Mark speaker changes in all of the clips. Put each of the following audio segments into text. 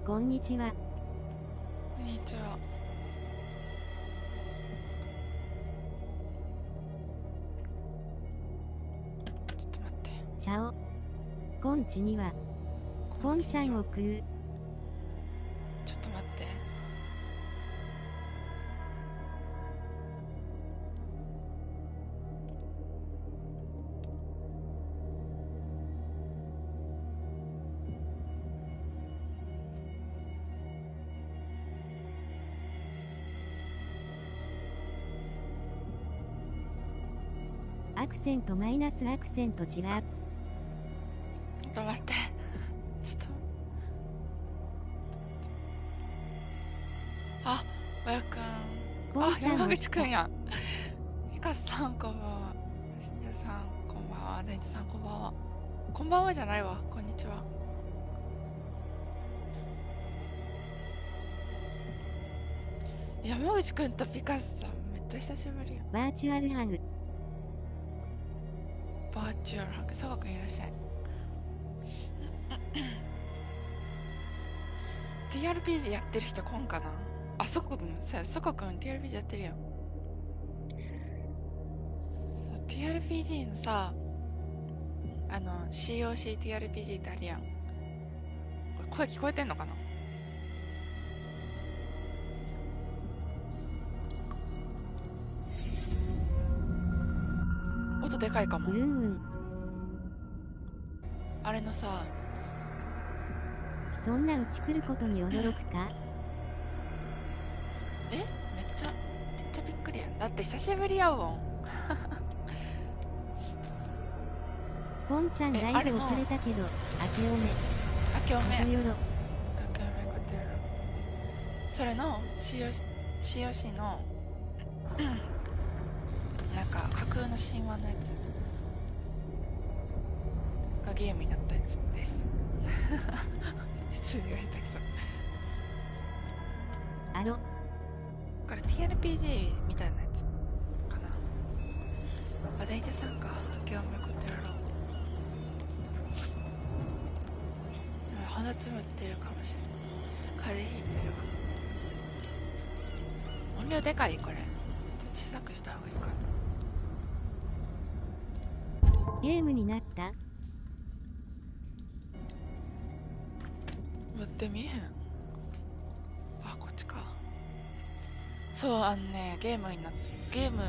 Speaker 1: こんにちは。
Speaker 2: こんにちは。ちょっと待って。
Speaker 1: チャオ。こんちには、こんちゃんを食う。
Speaker 2: ちょっと待って。
Speaker 1: アクセントマイナスアクセントチラ。
Speaker 2: ちょっと待って。ちょっと。あ、おやくん。あ、
Speaker 1: こんちゃんも
Speaker 2: 山口くんやん。ミカさんこんばんは。しんじさんこんばんは。デンジさんこんばんは。こんばんはじゃないわ。こんにちは。山口くんとピカスさんめっちゃ久しぶりやん。
Speaker 1: バーチュアルハグ。
Speaker 2: バーチュアルハグ。佐賀くんいらっしゃい。TRPG やってる人こんかな。あ、そこくん、そこくん TRPG やってるやん。TRPG のさ、COCTRPG ってあるやん。これ声聞こえてんのかな。音でかいかも。
Speaker 1: うんうん。
Speaker 2: あれのさ、
Speaker 1: そんなうち来ることに驚くか。
Speaker 2: めっちゃびっくりやん。だって久しぶりやもん。
Speaker 1: こんちゃんだいぶ遅れたけど、明けおめ。
Speaker 2: 明けおめ。
Speaker 1: ことよろ。
Speaker 2: 明けおめことよろ。それの COC の、なんか架空の神話のやつがゲームになったやつです。説明が下手くそ。
Speaker 1: あろ。
Speaker 2: これ TRPG みたいなやつかな。あ、大体さんか。明けおめことよろ。鼻つむってるかもしれない。風邪ひいてるわ。音量でかいこれ。ちょっと小さくした方がいいかな。
Speaker 1: ゲームになった。
Speaker 2: 待ってみへん。あ、こっちか。そう、ゲームになって、ゲーム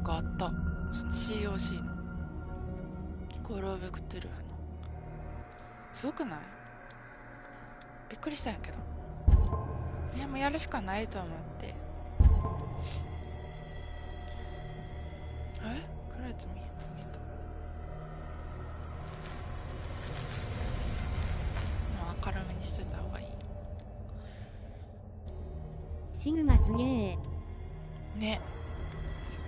Speaker 2: があった。その COC の。コールオブクトゥルフの。すごくない？びっくりしたんやけど。いや、もうやるしかないと思って。暗いやつ見えた。もう明るめにしといた方がいい。
Speaker 1: シグマすげえ。
Speaker 2: ね。す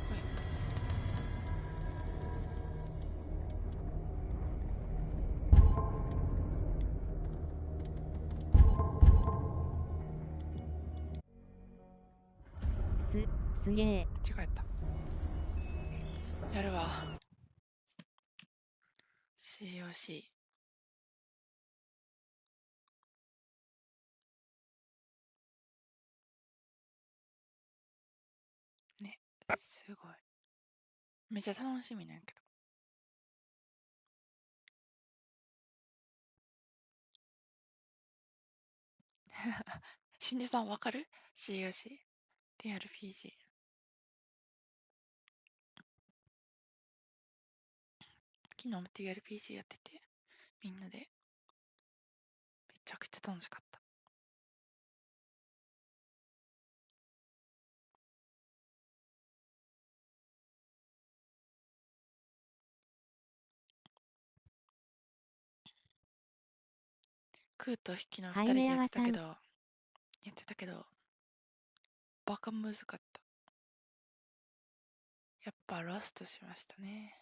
Speaker 2: ごい。
Speaker 1: すげえ。
Speaker 2: 間違えた。やるわ。COC。ね。すごい。めっちゃ楽しみなんやけど。しんじさんわかる？ COC。TRPG。昨日も TRPG やってて、みんなでめちゃくちゃ楽しかった。クーと引きの2人でやってたけど、バカ難かった。やっぱラストしましたね。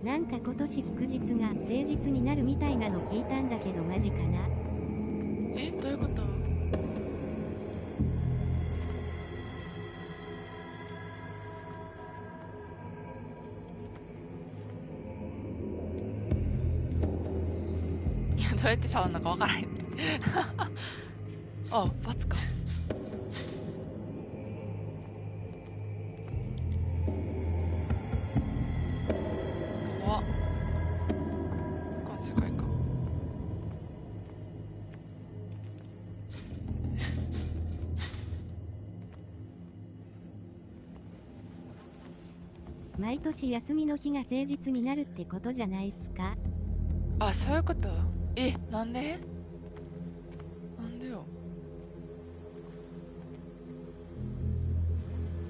Speaker 1: なんか今年祝日が平日になるみたいなの聞いたんだけどマジかな。
Speaker 2: え、どういうこと？いや、どうやって触るのかわからへん。あ、罰か。怖っ。この世界か。
Speaker 1: 毎年休みの日が平日になるってことじゃないっすか。
Speaker 2: あ、そういうこと？え、なんで？なんでよ。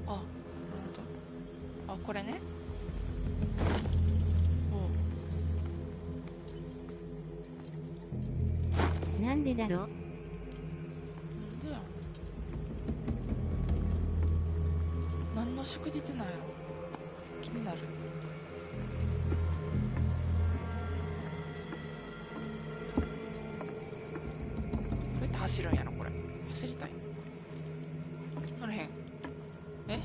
Speaker 2: あ、なるほど。あ、これね。おう。
Speaker 1: なんでだろ。
Speaker 2: なんでや。何の祝日なんやろ。気になる。どうやって走るんやろこれ。走りたい。乗れへん。え？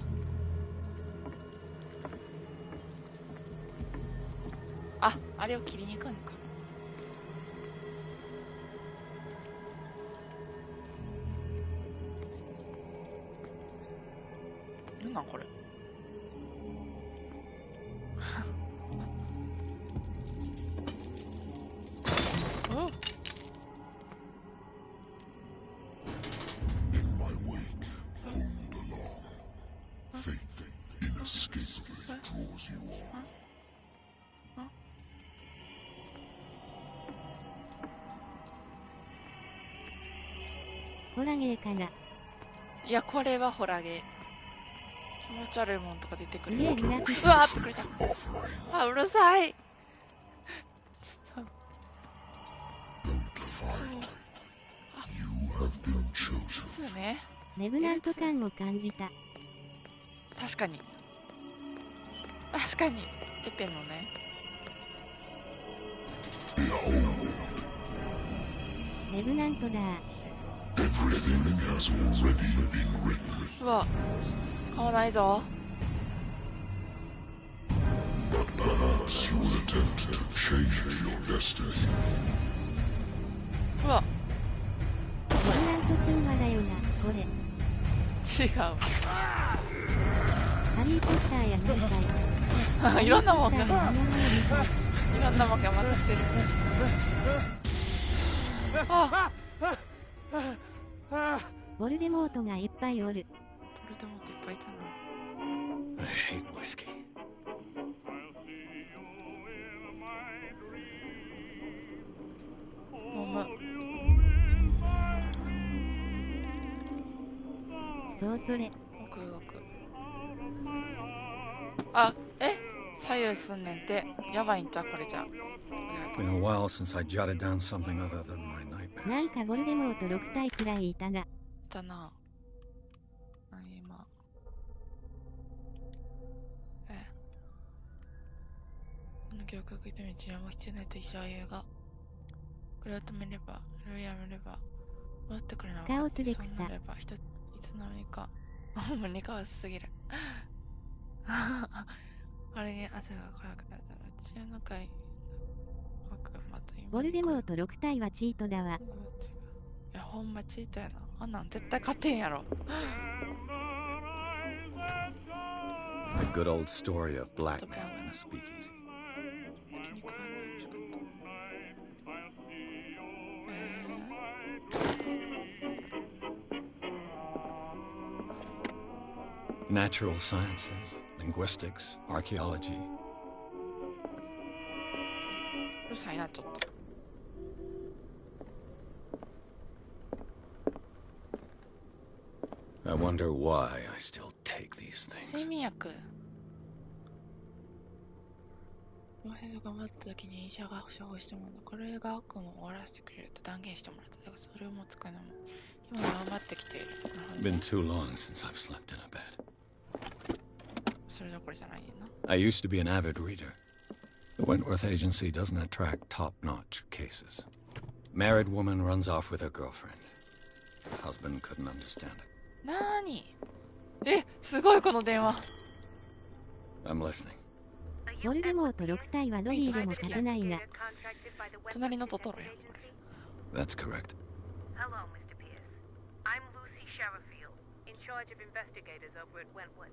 Speaker 2: あ、あれを切りに行くのか。なんなんこれ。お。
Speaker 1: ホラゲーかな。
Speaker 2: いや、これはホラゲー。気持ち悪いもんとか出てくる。
Speaker 1: すげえリラックス。
Speaker 2: うわー、びっくりした。あ、うるさい。そうね。
Speaker 1: レブナント感を感じた。
Speaker 2: 確かに。確かに。エペのね。
Speaker 1: レブナントだ。
Speaker 2: うわ、顔ないぞ。うわ、
Speaker 1: レブナント神話だよな、これ。
Speaker 2: 違う。
Speaker 1: ハリーポッターや何か
Speaker 2: いろんなもんが、い
Speaker 1: ハリーポッターの物語みたい。
Speaker 2: ろんなもんが混ざってる。あ、
Speaker 1: ボルデモートがいっぱいおる。
Speaker 2: ボルデモートいっぱいいたな。
Speaker 3: I hate whiskey.
Speaker 2: 飲む。
Speaker 1: そうそれ。
Speaker 2: 動く動く。あ、え、左右すんねんて。やばいんちゃうこれじゃ。
Speaker 3: Been a while since I jotted down something other than my
Speaker 1: な
Speaker 3: nightmares.
Speaker 1: んかボルデモート6体くらいいたな。
Speaker 2: だな。今。この記憶を聞いてみる治療も必要ないと医者は言うが、これを止めれば、それをやめれば、戻ってくるのは分かってる。
Speaker 1: カオスで草
Speaker 2: そうなれば、いつの間にか、もうにカオスすぎる。あれに汗がかくなるだろう。治療の会、また今
Speaker 1: ボルデモート6体はチートだわ。
Speaker 2: いや、ほんまチートやな。あんなん絶対勝てんやろ。
Speaker 3: A good old story of blackmail in a speakeasy.
Speaker 2: 気に食わない欲しかった。
Speaker 3: Natural sciences, linguistics, archaeology.
Speaker 2: うるさいな、ちょっと。
Speaker 3: I wonder why I still take these
Speaker 2: 睡
Speaker 3: things.
Speaker 2: 眠薬。陽性と頑張った時に医者が処方したもの。これが悪夢を終わらせてくれると断言してもらった。だからそれを持つかのも。今頑張ってきている。
Speaker 3: Been too long since I've slept in a bed.
Speaker 2: それどころじゃないねんな。
Speaker 3: I used to be an avid reader. The Wentworth Agency doesn't attract top-notch cases. Married woman runs off with her girlfriend. Husband couldn't understand it.
Speaker 2: なーにえ、すごいこの電話。
Speaker 3: I'm listening.
Speaker 1: ボルデモート6体はロリーでも勝てないが。
Speaker 2: 隣のトトロや。
Speaker 3: That's correct.
Speaker 4: Hello, Mr. Pierce. I'm Lucy Sherifield, in charge of investigators over at Wentworth.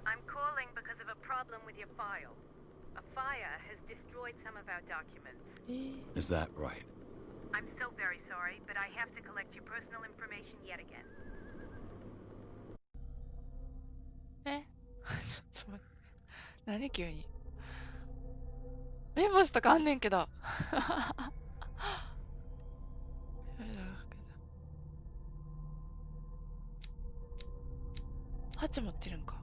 Speaker 4: I'm calling because of a problem with your file. A fire has destroyed some of our documents.
Speaker 3: Is that right?
Speaker 4: I'm so very sorry, but I have to collect your personal information yet again.
Speaker 2: えちょっと待って。何急に。目星とかあんねんけど。ハチ持ってるんか。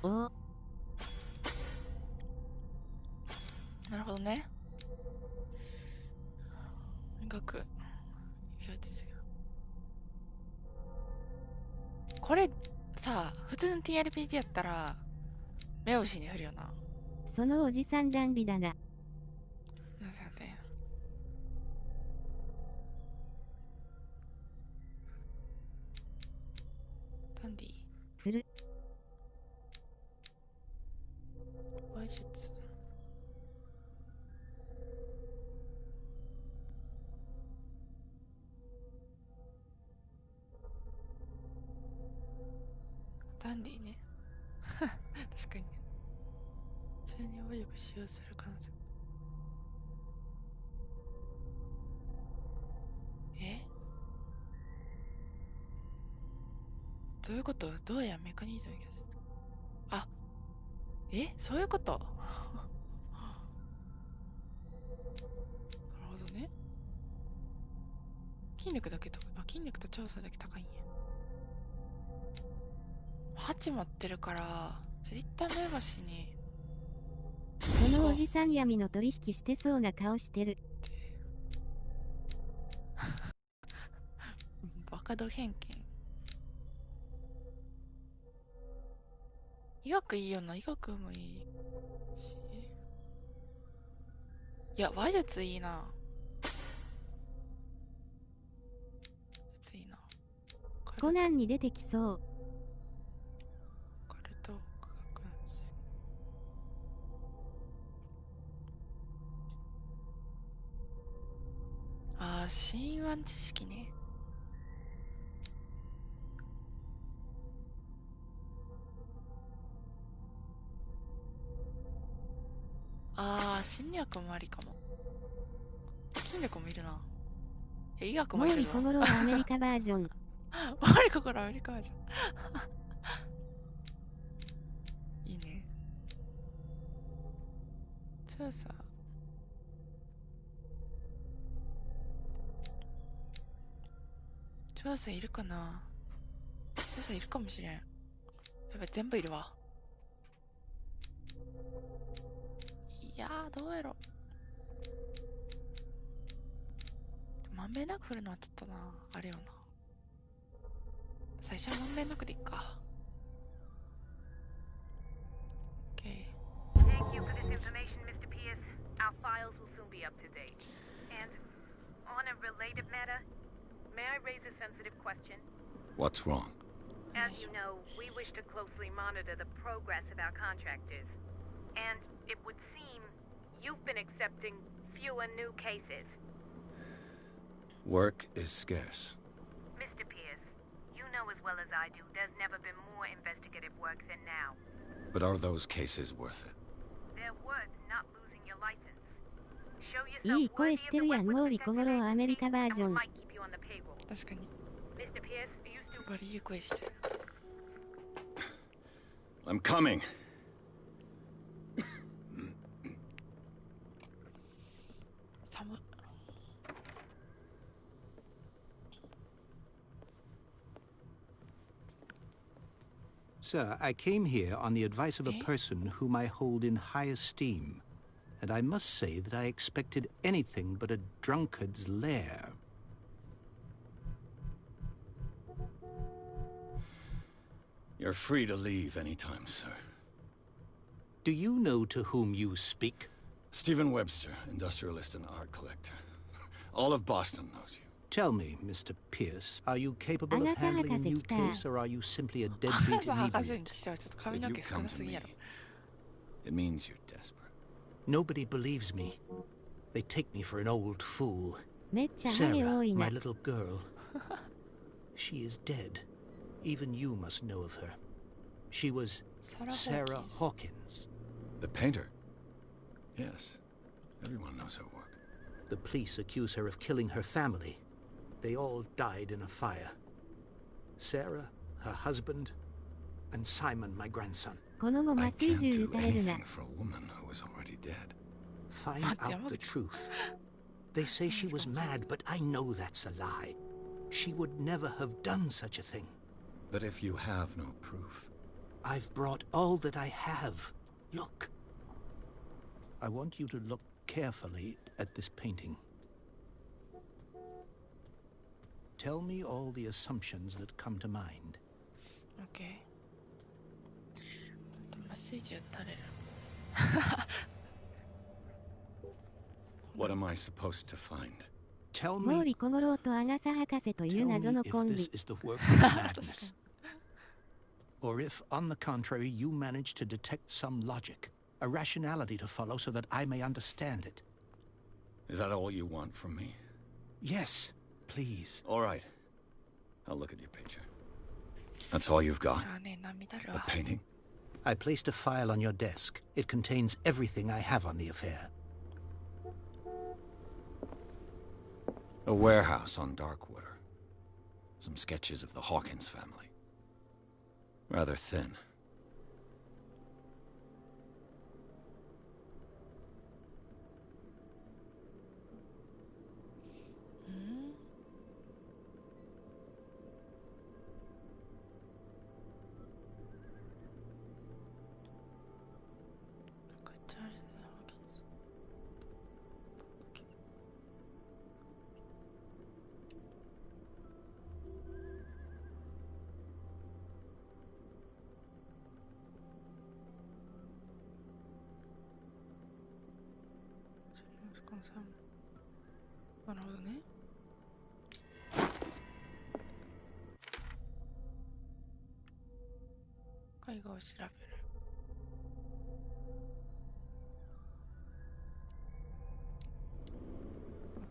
Speaker 1: おお。
Speaker 2: なるほどね。学。これさ、普通の TRPG やったら目星に振るよな。
Speaker 1: そのおじさんダンビだな。
Speaker 2: ダンディ
Speaker 1: 振る。
Speaker 2: 話術。ダンディね。確かにね。中二暴力使用する可能性。え？どういうこと？どうやメカニズムにする？あ、そういうこと？なるほどね。筋力だけと、筋力と調査だけ高いんや。8持ってるから、一旦目星に。
Speaker 1: そのおじさん闇の取引してそうな顔してる。
Speaker 2: バカド偏見。医学いいよな、医学もいいし。いや、話術いいな。話術いいな。
Speaker 1: コナンに出てきそう。
Speaker 2: カルト科学の知識。神話知識ね。心理学もありかも。筋力もいるな。医学もいるな。
Speaker 1: 毛利小五郎アメリカバージョン。
Speaker 2: 毛利小五郎アメリカバージョン。いいね。調査。調査いるかな？調査いるかもしれん。やばい、全部いるわ。いやー、どうやろ。まんべんなく振るのはちょっとな、あれよな。最初はまんべんなくでいっか。OK。
Speaker 4: Thank you for this information, Mr. Pierce. Our files will soon be up to date. And on a related matter, may I raise a sensitive question?
Speaker 3: What's wrong?
Speaker 4: As you know, we wish to closely monitor the progress of our contractors. And it would seem you've been accepting fewer new cases.
Speaker 3: Work is scarce.
Speaker 4: Mr. Pierce, you know as well as I do, there's never been more investigative work than now.
Speaker 3: But are those cases worth it?
Speaker 4: They're worth not losing your license. Show
Speaker 1: いい
Speaker 4: yourself
Speaker 1: 声
Speaker 4: worthy
Speaker 1: し
Speaker 4: of
Speaker 1: て
Speaker 4: the
Speaker 1: るやん、
Speaker 4: Wentworth
Speaker 1: 毛利小五郎アメリカバー
Speaker 4: and
Speaker 1: ジ
Speaker 4: we
Speaker 1: ョン。
Speaker 4: might keep you on the payroll.
Speaker 2: 確かに。
Speaker 4: Mr. Pierce, are you still...
Speaker 2: バリいい声してる。
Speaker 3: I'm coming.
Speaker 5: Sir, I came here on the advice of a person whom I hold in high esteem, and I must say that I expected anything but a drunkard's lair.
Speaker 3: You're free to leave anytime, sir.
Speaker 5: Do you know to whom you speak?
Speaker 3: Stephen Webster, industrialist and art collector. All of Boston knows you.
Speaker 5: Tell me, Mr. Pierce, are you capable of handling a new case, or are you simply a deadbeat
Speaker 2: 博士に
Speaker 5: inebriate?
Speaker 2: してはちょっと髪
Speaker 3: If
Speaker 2: の
Speaker 3: you
Speaker 2: 毛少
Speaker 3: come
Speaker 2: な
Speaker 3: to
Speaker 2: すぎ
Speaker 3: me,
Speaker 2: やろ。
Speaker 3: it means you're desperate.
Speaker 5: Nobody believes me. They take me for an old fool.
Speaker 1: めっちゃハゲ
Speaker 5: Sarah,
Speaker 1: 多い
Speaker 5: my
Speaker 1: な。
Speaker 5: little girl. She is dead. Even you must know of her. She was Sarah Hawkins.
Speaker 3: The painter? Yes. Everyone knows her work.
Speaker 5: The police accuse her of killing her family. They all died in a fire. Sarah, her husband, and Simon, my grandson.
Speaker 1: この後
Speaker 3: I
Speaker 1: 麻酔
Speaker 3: can't
Speaker 1: 銃
Speaker 3: do
Speaker 1: 撃たれるな。
Speaker 3: anything for a woman who is already dead.
Speaker 5: Find
Speaker 2: Mate,
Speaker 5: out the
Speaker 2: mate.
Speaker 5: truth. They say she was mad, but I know that's a lie. She would never have done such a thing.
Speaker 3: But if you have no proof,
Speaker 5: I've brought all that I have. Look. I want you to look carefully at this painting. Tell me all the assumptions that come to mind.
Speaker 2: OK。麻酔銃撃たれる。
Speaker 3: what am I supposed to find?
Speaker 5: Tell
Speaker 1: 毛
Speaker 5: me
Speaker 1: 利小五郎とアガサ博士という
Speaker 5: Tell
Speaker 1: 謎
Speaker 5: me
Speaker 1: の
Speaker 5: if
Speaker 1: コン
Speaker 5: this
Speaker 1: ビ。
Speaker 5: is the work of madness. Or if, on the contrary, you manage to detect some logic, a rationality to follow so that I may understand it.
Speaker 3: Is that all you want from me?
Speaker 5: Yes, please.
Speaker 3: All right. I'll look at your picture. That's all you've got?
Speaker 2: あーね、涙る
Speaker 3: A
Speaker 2: わ。
Speaker 3: painting?
Speaker 5: I placed a file on your desk. It contains everything I have on the affair.
Speaker 3: A warehouse on Darkwater. Some sketches of the Hawkins family. Rather thin.
Speaker 2: このさなるほどね。絵画を調べる。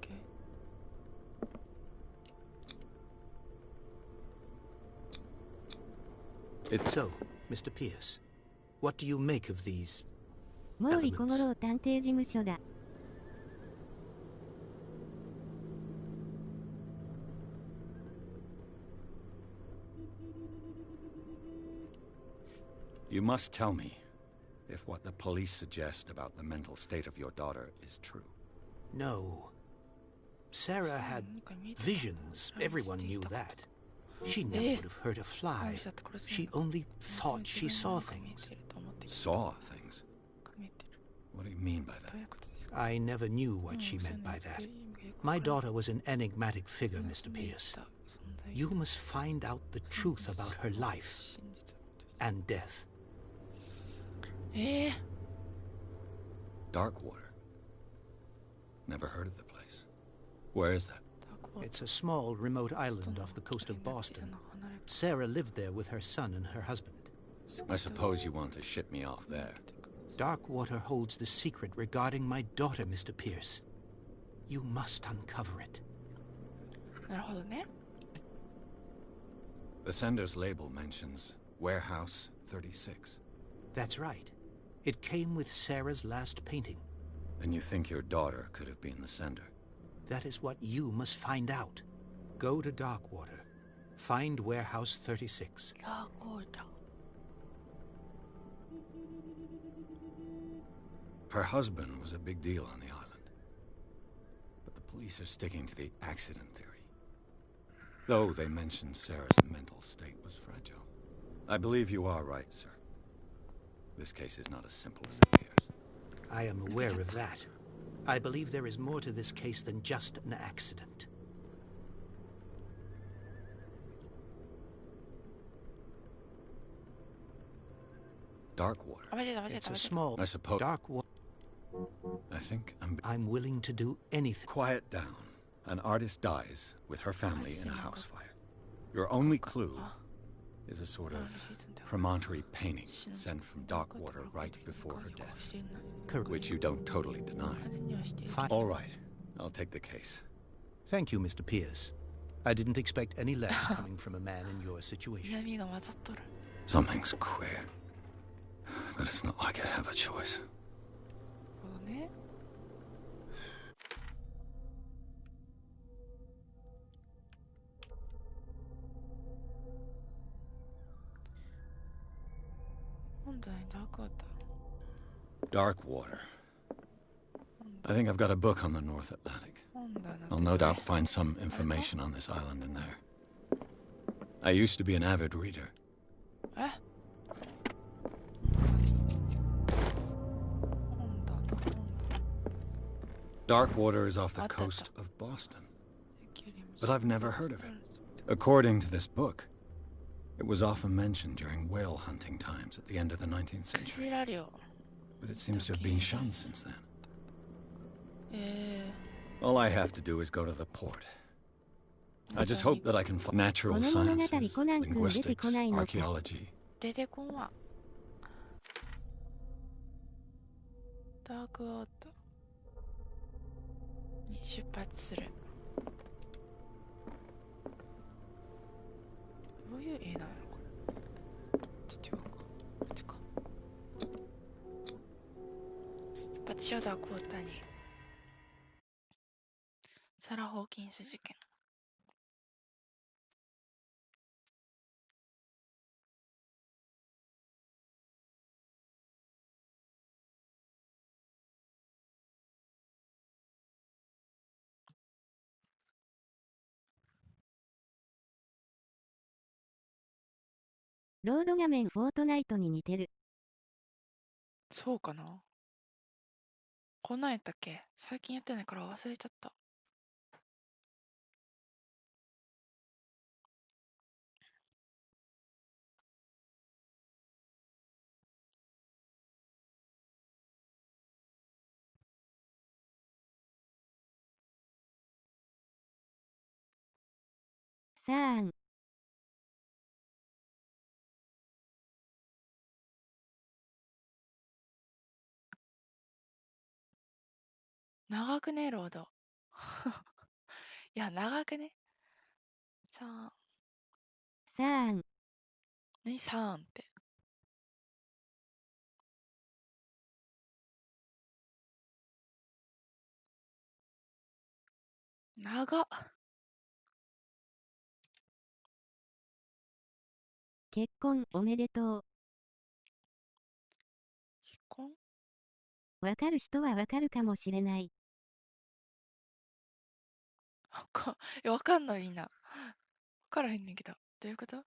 Speaker 2: OK。
Speaker 5: So, Mr. Pierce, what do you make of these
Speaker 1: 毛利小五郎探偵事務所だ。
Speaker 3: You must tell me if what the police suggest about the mental state of your daughter is true.
Speaker 5: No. Sarah had visions. Everyone knew that. She never would have hurt a fly. She only thought she saw things.
Speaker 3: Saw things? What do you mean by that?
Speaker 5: I never knew what she meant by that. My daughter was an enigmatic figure, Mr. Pierce. You must find out the truth about her life and death.
Speaker 3: Darkwater. Never heard of the place. Where is that?
Speaker 5: It's a small, remote island off the coast of Boston. Sarah lived there with her son and her husband.
Speaker 3: I suppose you want to ship me off there.
Speaker 5: Darkwater holds the secret regarding my daughter, Mr. Pierce. You must uncover it.
Speaker 2: なるほどね。
Speaker 3: The sender's label mentions Warehouse 36.
Speaker 5: That's right. It came with Sarah's last painting.
Speaker 3: And you think your daughter could have been the sender?
Speaker 5: That is what you must find out. Go to Darkwater. Find Warehouse 36.
Speaker 2: あ、こうだ。
Speaker 3: Her husband was a big deal on the island. But the police are sticking to the accident theory. Though they mention Sarah's mental state was fragile. I believe you are right, sir. This case is not as simple as it appears.
Speaker 5: I am aware of that. I believe there is more to this case than just an accident.
Speaker 3: Dark water.
Speaker 2: あ、間違えた間違え
Speaker 5: It's
Speaker 2: た
Speaker 5: a
Speaker 2: 間違えた。
Speaker 5: small,
Speaker 3: I suppose.
Speaker 5: dark water.
Speaker 3: I think
Speaker 5: I'm willing to do anything.
Speaker 3: Quiet down. An artist dies with her family in a house fire. Your only clue is a sort of promontory painting sent from dark water right before her death,
Speaker 5: Correct.
Speaker 3: which you don't totally deny.
Speaker 5: Fine.
Speaker 3: All right, I'll take the case.
Speaker 5: Thank you, Mr. Pierce. I didn't expect any less coming from a man in your situation.
Speaker 2: 南が混ざっとる。
Speaker 3: Something's queer. But it's not like I have a choice.
Speaker 2: そうね。本当にダークワタ
Speaker 3: Dark water. I think I've got a book on the North Atlantic.
Speaker 2: ー。本だな。
Speaker 3: I'll no doubt find some information on this island in there. I used to be an avid reader.
Speaker 2: え？本だな。
Speaker 3: Dark water is off the coast of Boston, but I've never heard of it. According to this book, it was often mentioned during whale hunting times at the end of the 19th
Speaker 2: ク
Speaker 3: century,
Speaker 2: ジラ漁。
Speaker 3: but it seems to have been shunned since then.
Speaker 2: え
Speaker 3: All I have to do is go to the port. I just hope that I can find natural
Speaker 1: この物語
Speaker 3: sciences,
Speaker 1: コナン君出て
Speaker 3: linguistics,
Speaker 1: こないのか。
Speaker 3: archaeology.
Speaker 2: 出てこんわ。ダークアートに出発する。どういう絵なのこれ。ちょっと違うか。こっちか。出発しようダークアートに。サラ・ホーキンス事件。
Speaker 1: ロード画面フォートナイトに似てる。
Speaker 2: そうかな。こんなんやったっけ？最近やってないから忘れちゃった。
Speaker 1: さーん。
Speaker 2: 長くね、ロード。いや、長くね。さあ、
Speaker 1: さーん。
Speaker 2: 何さーんって。長っ。
Speaker 1: 結婚おめでとう。
Speaker 2: 結婚？
Speaker 1: わかる人はわかるかもしれない。
Speaker 2: わかんないみんな。わからへんねんけど。どういうこと？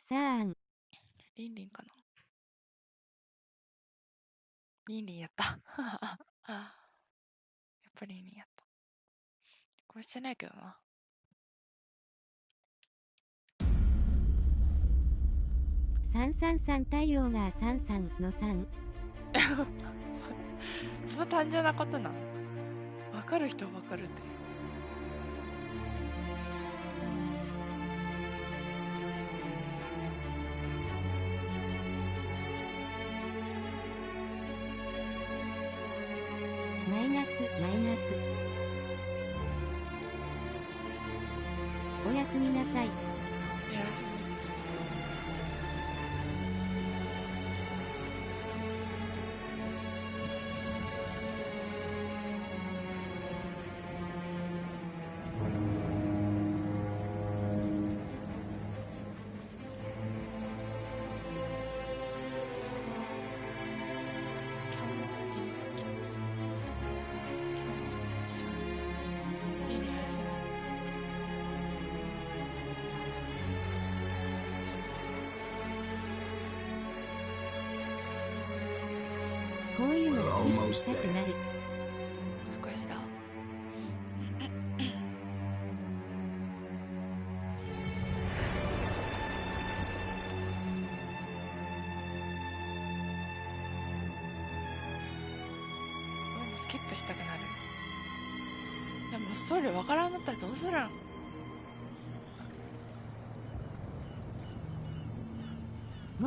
Speaker 1: さーん。
Speaker 2: リンリンかな？リンリンやった。やっぱりリンリンやった。これしてないけどな。
Speaker 1: 333太陽が33の3。
Speaker 2: その単純なことなん？わかる人はわかるって。
Speaker 1: マイナスマイナス。おやすみなさい。
Speaker 2: いや、
Speaker 1: こういうの好きしたくなる。
Speaker 2: 少しだ。スキップしたくなる。でもストーリーわからんかったらどうするん？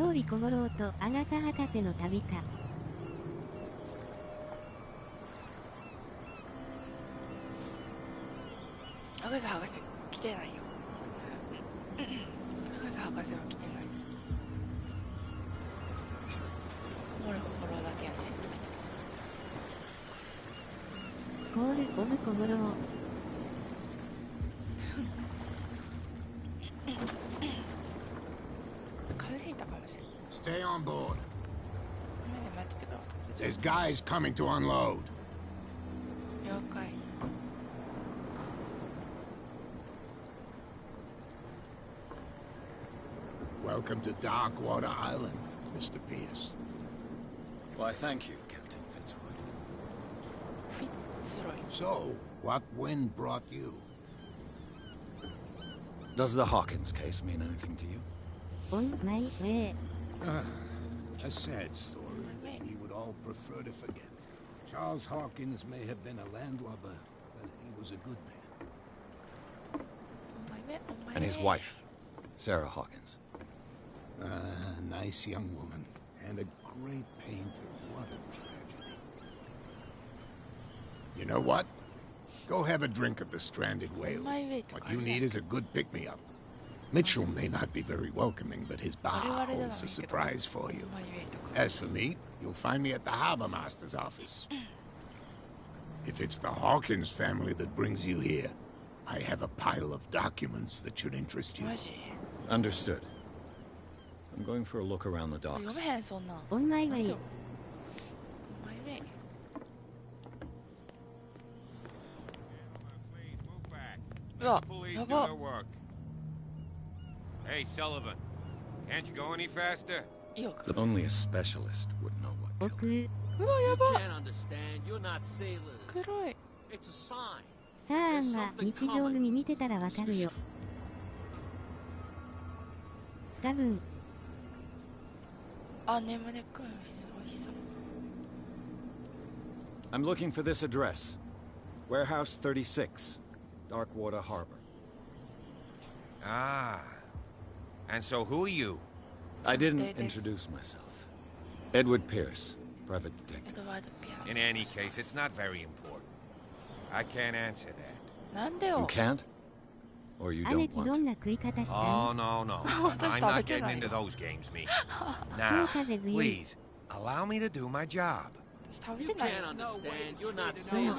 Speaker 1: 毛利小五郎とアガサ博士の旅か。
Speaker 2: アガサ博士来てないよ。アガサ博士は来てない。毛利小五郎だけやね。
Speaker 1: コール・オブ・小五郎。
Speaker 2: 風邪ひいたかもしれない。
Speaker 6: Stay on board.
Speaker 2: 目で待っててくださ
Speaker 6: There's guys coming to unload.
Speaker 2: い。了解。
Speaker 6: Welcome to Darkwater Island, Mr. Pierce.
Speaker 3: Why, thank you, Captain Fitzroy.
Speaker 2: フィッツロイ。
Speaker 6: So, what wind brought you?
Speaker 3: Does the Hawkins case mean anything to you?
Speaker 1: On my way.
Speaker 6: A sad story that we would all prefer to forget. Charles Hawkins may have been a landlubber, but he was a good man.
Speaker 2: お前ね、お前ね。
Speaker 3: And his wife, Sarah Hawkins.
Speaker 6: Nice young woman, and a great painter. What a tragedy. You know what? Go have a drink of the stranded whale. What you need is a good pick-me-up. Mitchell may not be very welcoming, but his bar holds a surprise for you. As for me, you'll find me at the harbor master's office. If it's the Hawkins family that brings you here, I have a pile of documents that should interest you.
Speaker 2: マジ？
Speaker 3: Understood. I'm going for a look around the
Speaker 2: 読
Speaker 3: docks.
Speaker 2: めへんそんなん。
Speaker 1: On my
Speaker 2: 待って
Speaker 1: way.
Speaker 2: よ。お前ね。 うわ、
Speaker 7: Police
Speaker 2: や
Speaker 7: do
Speaker 2: ば。
Speaker 7: their work. Hey, Sullivan, can't you go any faster?
Speaker 2: いいよ。
Speaker 3: Only a specialist would know what killed him.
Speaker 1: 奥。
Speaker 2: うわ、やば。
Speaker 8: Can't understand. You're not sailors.
Speaker 2: 黒い。
Speaker 8: It's a sign.
Speaker 1: サーンが日常組見てたらわかるよ。多分。
Speaker 2: あ、眠れくん。お日さ。
Speaker 3: I'm looking for this address. Warehouse 36, Darkwater Harbor.
Speaker 7: Ah. And so who are you?
Speaker 3: I didn't introduce myself. Edward Pierce, private detective.
Speaker 2: エドワード・ピア
Speaker 7: In any case, it's not very important. I can't answer that.
Speaker 2: ス。なんで
Speaker 3: You
Speaker 2: よ。
Speaker 3: can't? Or you
Speaker 1: 姉
Speaker 3: don't
Speaker 1: 貴ど
Speaker 3: want
Speaker 1: ん
Speaker 3: to?
Speaker 1: な食い方した
Speaker 7: Oh,
Speaker 1: ん？
Speaker 7: no, no.
Speaker 2: That's
Speaker 7: I'm
Speaker 2: not
Speaker 7: not
Speaker 2: a good
Speaker 7: getting into
Speaker 2: idea.
Speaker 7: those games, me.
Speaker 1: 今
Speaker 7: Now,
Speaker 1: 日風強い。
Speaker 7: please, allow me to do my job.
Speaker 2: 私食べ
Speaker 8: You
Speaker 2: てないです。
Speaker 8: can't understand. You're not
Speaker 2: あ
Speaker 8: sailors.
Speaker 2: ー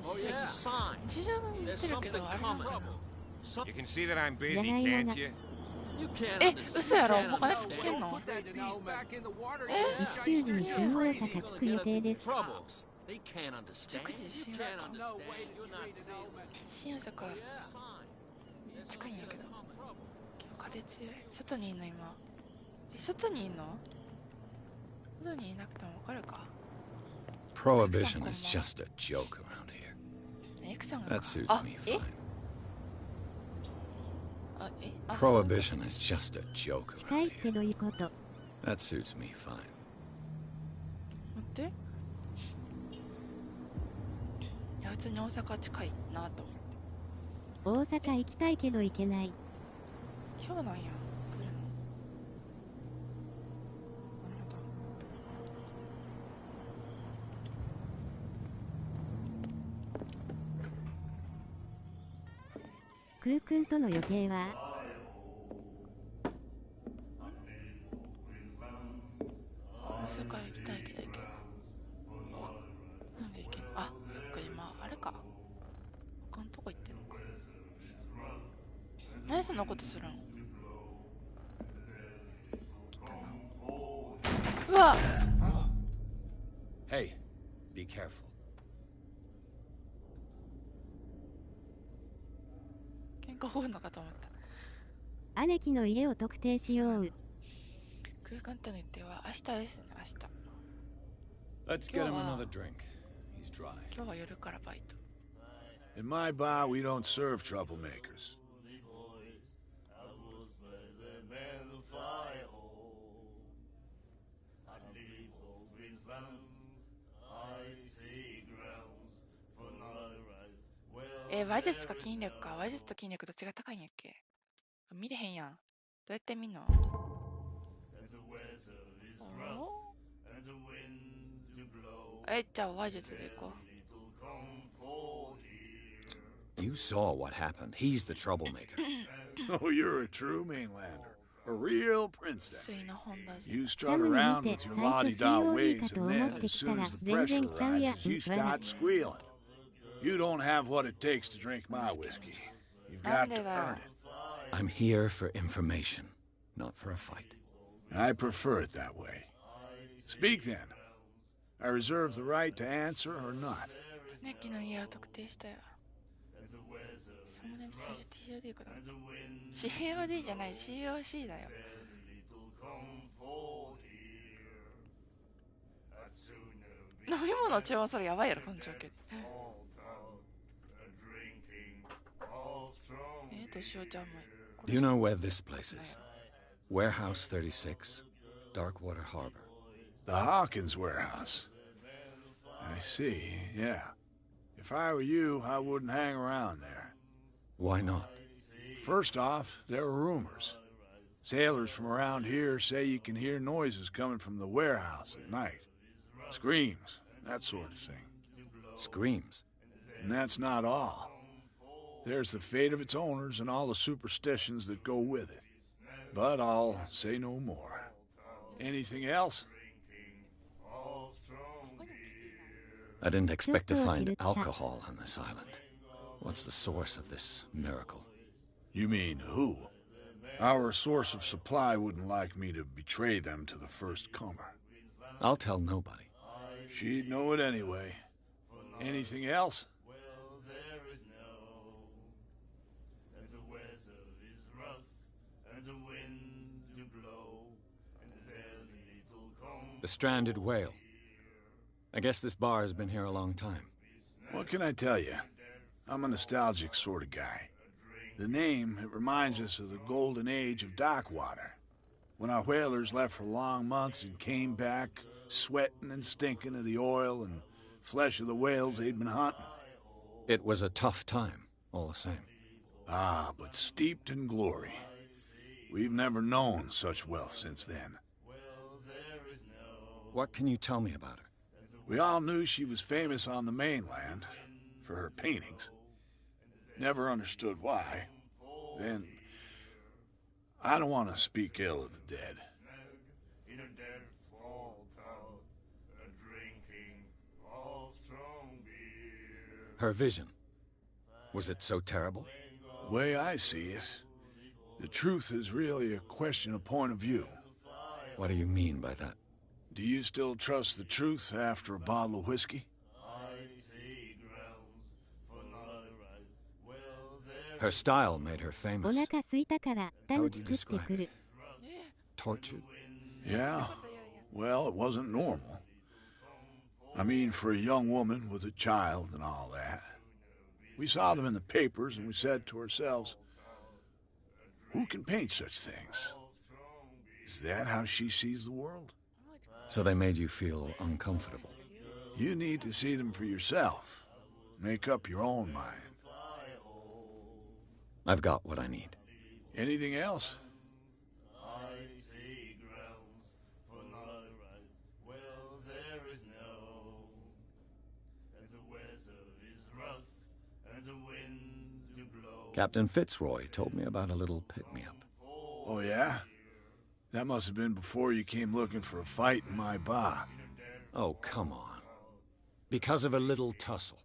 Speaker 8: Oh, it's a sign.
Speaker 2: 日常組見
Speaker 8: There's
Speaker 2: てるけ
Speaker 8: something
Speaker 2: ど、あれなの
Speaker 8: coming.
Speaker 2: かな。
Speaker 7: You can see that I'm busy,
Speaker 1: じゃがいも
Speaker 7: can't
Speaker 1: が
Speaker 7: you?
Speaker 8: You can't
Speaker 2: え、
Speaker 8: understand.
Speaker 2: 嘘やろ？
Speaker 8: You can't
Speaker 2: お金
Speaker 8: understand.
Speaker 2: つけんの？
Speaker 8: Put that beast back in the water.
Speaker 2: え？
Speaker 1: 19時に新大阪着く予定です。
Speaker 8: Troubles. They can't understand.
Speaker 2: 19時
Speaker 8: You
Speaker 2: 新
Speaker 8: can't
Speaker 2: 大阪。
Speaker 8: understand. You're not sailors.
Speaker 2: 新大阪
Speaker 8: It's a sign.
Speaker 2: 近いんやけど。風強い。外にいんの今。え、外にいんの？外にいなくてもわかるか？
Speaker 3: Prohibition is just a joke around here.
Speaker 2: エクさんが
Speaker 3: That
Speaker 2: か。
Speaker 3: suits
Speaker 2: あ、
Speaker 3: me
Speaker 2: え？
Speaker 3: fine.
Speaker 2: あ、え？あ、そう。
Speaker 3: Prohibition is just a joke
Speaker 1: 近い
Speaker 3: around
Speaker 1: け
Speaker 3: here.
Speaker 1: どいいこと。
Speaker 3: That suits me fine.
Speaker 2: 待って。いや、普通に大阪近いなと思って。
Speaker 1: 大阪行きたいけど行けない。
Speaker 2: 今日なんや。来るの。なるほど。
Speaker 1: クー君との予定は？
Speaker 2: 大阪行きたいけど行けない。なんで行けない？あ、そっか、今、あれか。他のとこ行ってんのか。何そんなことするん？来たな。うわ！
Speaker 3: Hey, be careful.
Speaker 2: 喧嘩ふんのかと思った。
Speaker 1: 姉貴の家を特定しよう。
Speaker 2: 空間との日程は明日ですね、明日。
Speaker 3: Let's get him another drink. He's dry.
Speaker 2: 今日は夜からバイト。
Speaker 6: In my bar, we don't serve troublemakers.
Speaker 2: 話術か筋力か。話術と筋力どっちが高いんやっけ。見れへんやん。どうやって見んの？じゃあ話術でいこう。
Speaker 3: You saw what happened. He's the troublemaker.
Speaker 9: Oh, you're a true mainlander. A real princess.
Speaker 2: ついな本だぜ。
Speaker 9: You
Speaker 1: サ
Speaker 9: strut
Speaker 1: ムに
Speaker 9: around
Speaker 1: 見
Speaker 9: with
Speaker 1: て
Speaker 9: your
Speaker 1: 最初
Speaker 9: la-di-da
Speaker 1: COD
Speaker 9: ways,
Speaker 1: かと
Speaker 9: and
Speaker 1: 思っ
Speaker 9: then
Speaker 1: て
Speaker 9: as
Speaker 1: きた
Speaker 9: soon
Speaker 1: ら
Speaker 9: as the
Speaker 1: 全
Speaker 9: pressure
Speaker 1: 然ちゃうやん。
Speaker 9: rises, you start squealing. You don't have what it takes to drink my whiskey. You've got to earn it.
Speaker 3: I'm here for information, not for a fight.
Speaker 9: I prefer it that way. Speak then. I reserve the right to answer or not.
Speaker 2: ネッキの家を特定したよ。そのね、最初 TOD かな。COD じゃない、COC だよ。飲み物を注文するやばいやろ、この状況で。どうしよう、じゃあもう。
Speaker 3: Do you know where this place is? Warehouse 36, Darkwater Harbor.
Speaker 9: The Hawkins warehouse. I see, yeah. If I were you, I wouldn't hang around there.
Speaker 3: Why not?
Speaker 9: First off, there are rumors. Sailors from around here say you can hear noises coming from the warehouse at night. Screams, that sort of thing.
Speaker 3: Screams.
Speaker 9: And that's not all. There's the fate of its owners and all the superstitions that go with it. But I'll say no more. Anything else?
Speaker 3: I didn't expect to find alcohol on this island. What's the source of this miracle?
Speaker 9: You mean who? Our source of supply wouldn't like me to betray them to the first comer.
Speaker 3: I'll tell nobody.
Speaker 9: She'd know it anyway. Anything else?
Speaker 3: The stranded whale. I guess this bar has been here a long time.
Speaker 9: What can I tell you? I'm a nostalgic sort of guy. The name, it reminds us of the golden age of dockwater. When our whalers left for long months and came back, sweating and stinking of the oil and flesh of the whales they'd been hunting.
Speaker 3: It was a tough time, all the same.
Speaker 9: Ah, but steeped in glory. We've never known such wealth since then.
Speaker 3: What can you tell me about her?
Speaker 9: We all knew she was famous on the mainland for her paintings. Never understood why. Then, I don't want to speak ill of the dead.
Speaker 3: Her vision. Was it so terrible?
Speaker 9: The way I see it, the truth is really a question of point of view.
Speaker 3: What do you mean by that?
Speaker 9: Do you still trust the truth after a bottle of whiskey?
Speaker 3: Her style made her
Speaker 1: お
Speaker 3: famous.
Speaker 1: 腹すいたからタ
Speaker 3: How
Speaker 1: ン
Speaker 3: would you
Speaker 1: 作ってく
Speaker 3: describe
Speaker 1: る
Speaker 3: it? Tortured?
Speaker 9: Yeah. Well, it wasn't normal. I mean, for a young woman with a child and all that. We saw them in the papers and we said to ourselves, who can paint such things? Is that how she sees the world?
Speaker 3: So they made you feel uncomfortable.
Speaker 9: You need to see them for yourself. Make up your own mind.
Speaker 3: I've got what I need.
Speaker 9: Anything else?
Speaker 3: Captain Fitzroy told me about a little pick-me-up.
Speaker 9: Oh, yeah? That must have been before you came looking for a fight in my bar.
Speaker 3: Oh, come on. Because of a little tussle.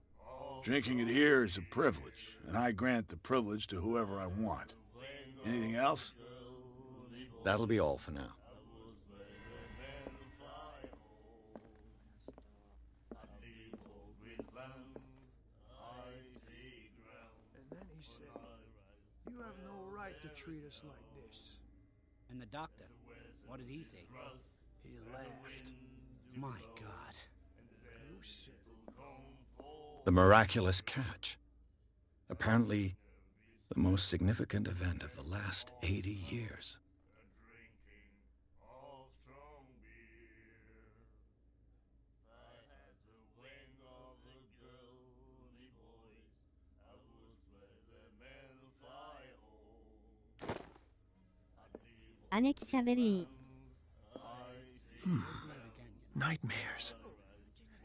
Speaker 9: Drinking it here is a privilege, and I grant the privilege to whoever I want. Anything else?
Speaker 3: That'll be all for now.
Speaker 10: And then he said, "You have no right to treat us like this."
Speaker 11: And the doctor, what did he say?
Speaker 10: He laughed.
Speaker 11: My God.
Speaker 10: You said
Speaker 3: The miraculous catch. Apparently, the most significant event of the last 80 years.
Speaker 1: 姉貴しゃべり。
Speaker 10: Nightmares.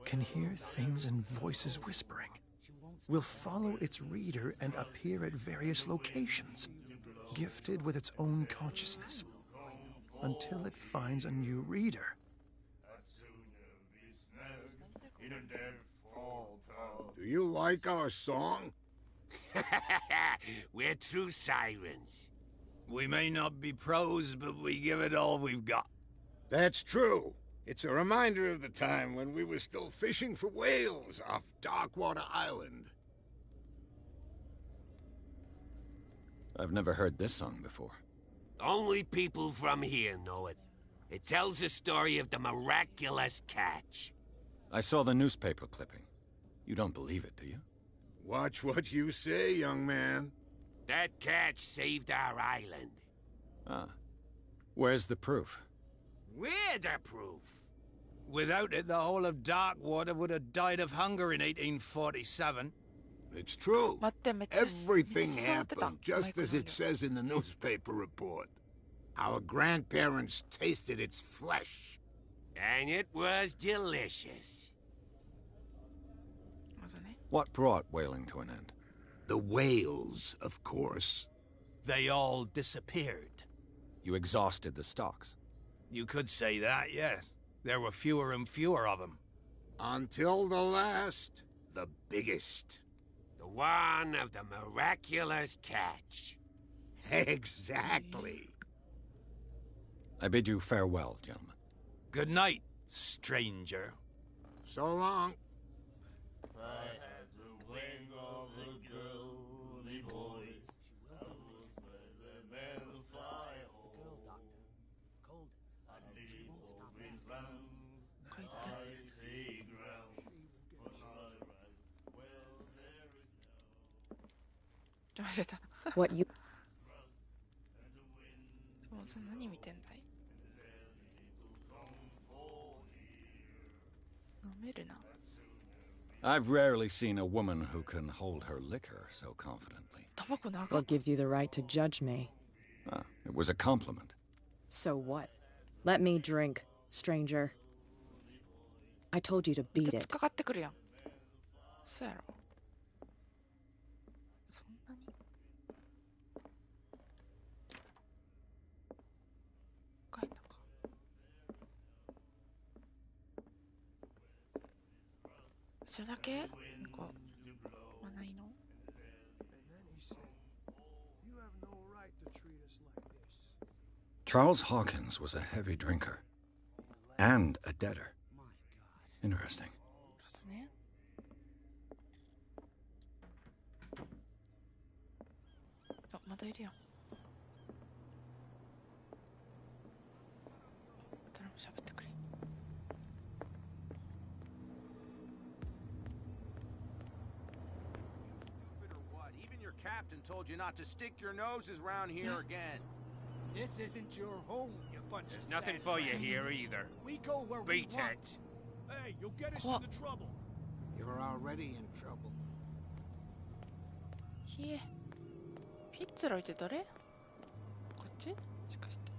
Speaker 10: Can hear things and voices whispering. Will follow its reader and appear at various locations, gifted with its own consciousness, until it finds a new reader.
Speaker 6: Do you like our song?
Speaker 12: We're true sirens.
Speaker 3: We may not be pros, but we give it all we've got.
Speaker 6: That's true. It's a reminder of the time when we were still fishing for whales off Darkwater Island.
Speaker 3: I've never heard this song before.
Speaker 12: Only people from here know it. It tells the story of the miraculous catch.
Speaker 3: I saw the newspaper clipping. You don't believe it, do you?
Speaker 6: Watch what you say, young man.
Speaker 12: That catch saved our island.
Speaker 3: Ah. Where's the proof?
Speaker 12: We're the proof.
Speaker 3: Without it, the whole of Darkwater would have died of hunger in 1847.
Speaker 6: It's true. Everything happened just as it says in the newspaper report. Our grandparents tasted its flesh.
Speaker 12: And it was delicious.
Speaker 3: What brought whaling to an end?
Speaker 6: The whales, of course.
Speaker 3: They all disappeared. You exhausted the stocks. You could say that, yes. There were fewer and fewer of them.
Speaker 6: Until the last, the biggest.
Speaker 12: The one of the miraculous catch.
Speaker 6: Exactly.
Speaker 3: I bid you farewell, gentlemen. Good night, stranger.
Speaker 6: So long.
Speaker 13: What you
Speaker 2: 何見てんだい？飲めるな。
Speaker 3: I've rarely seen a woman who can hold her liquor so confidently.
Speaker 13: What gives you the right to judge me?
Speaker 3: Ah, it was a compliment.
Speaker 13: So what? Let me drink, stranger. I told you to beat it.
Speaker 2: かかってくるやん。そうやろ。そんなに。深いのか。それだけ？なんかないの？
Speaker 3: Charles Hawkins was a heavy drinker. And a debtor. Interesting.
Speaker 2: ね。あ、まだいるやん。誰も喋ってくれ。
Speaker 14: Even your captain told you not to stick your noses around here again.
Speaker 8: This isn't your home, you bunch of
Speaker 7: Nothing for you here either.
Speaker 8: We go where
Speaker 7: Beat
Speaker 8: we want.
Speaker 7: it.
Speaker 8: Hey, you'll get us into trouble.
Speaker 6: You're already in trouble.
Speaker 2: ひえ。ピッツェロイって誰？こっち？もしかして。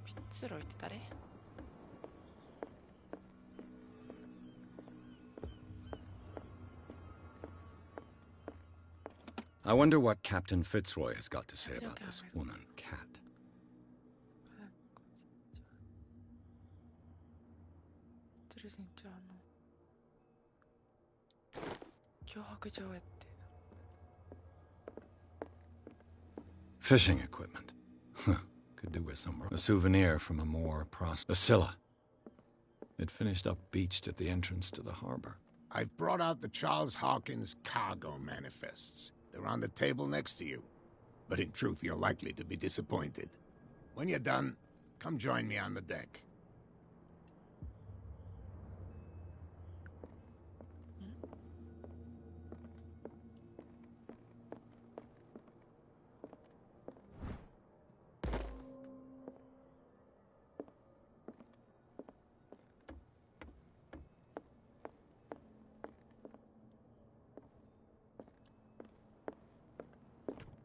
Speaker 2: ピッツェロイって誰？
Speaker 3: I wonder what Captain Fitzroy has got to say about this woman, Cat.
Speaker 2: 脅迫状やって。
Speaker 3: Fishing equipment. Could do with some. A souvenir from a more prosperous. A Scylla. It finished up beached at the entrance to the harbor.
Speaker 6: I've brought out the Charles Hawkins cargo manifests. They're on the table next to you. But in truth, you're likely to be disappointed. When you're done, come join me on the deck.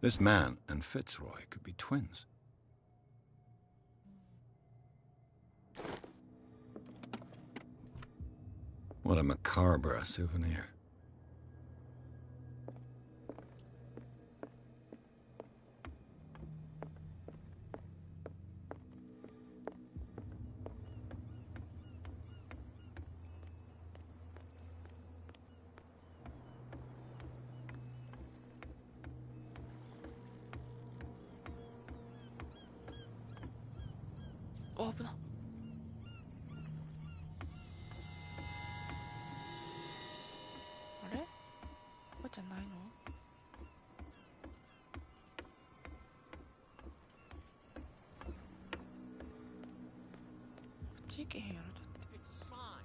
Speaker 3: This man and Fitzroy could be twins. What a macabre souvenir.
Speaker 2: Oh, 危な。あれ？ここじゃないの？こっち行けへんやろ、だって。
Speaker 12: It's a sign.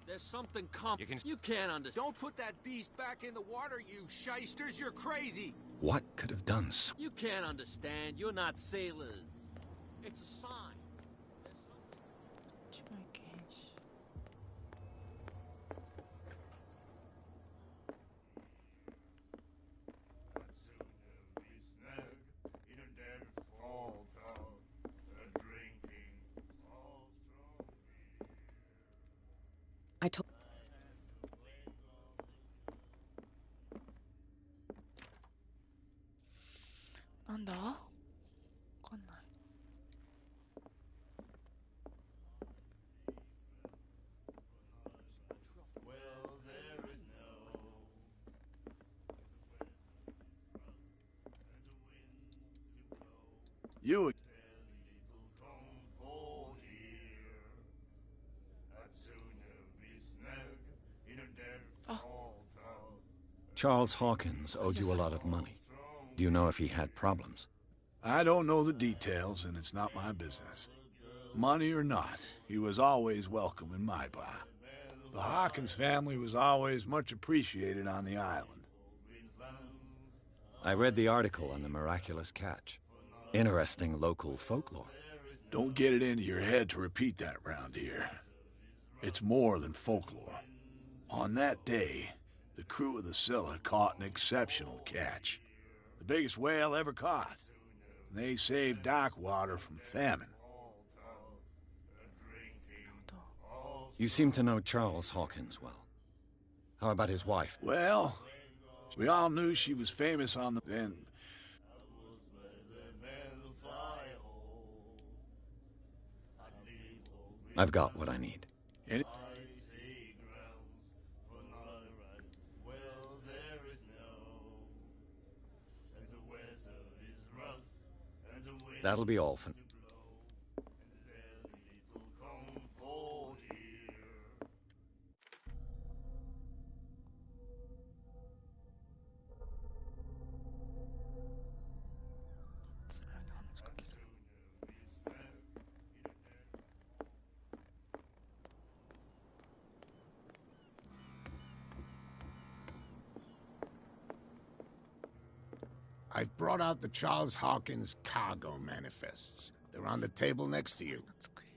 Speaker 12: There's something coming. You can't understand. Don't put that beast back in the water, you shysters. You're crazy.
Speaker 3: What could have done so?
Speaker 12: You can't understand. You're not sailors. It's a sign.
Speaker 2: こっちも行けへんし。
Speaker 13: I told.
Speaker 2: なんだ？わかんない。
Speaker 9: You.
Speaker 3: Charles Hawkins owed you a lot of money. Do you know if he had problems?
Speaker 9: I don't know the details, and it's not my business. Money or not, he was always welcome in my bar. The Hawkins family was always much appreciated on the island.
Speaker 3: I read the article on the miraculous catch. Interesting local folklore.
Speaker 9: Don't get it into your head to repeat that round here. It's more than folklore. On that day, the crew of the Scylla caught an exceptional catch. The biggest whale ever caught. They saved Darkwater from famine.
Speaker 3: You seem to know Charles Hawkins well. How about his wife?
Speaker 9: Well, we all knew she was famous on the end.
Speaker 3: I've got what I need. That'll be all for now.
Speaker 6: I've brought out the Charles Hawkins cargo manifests. They're on the table next to you.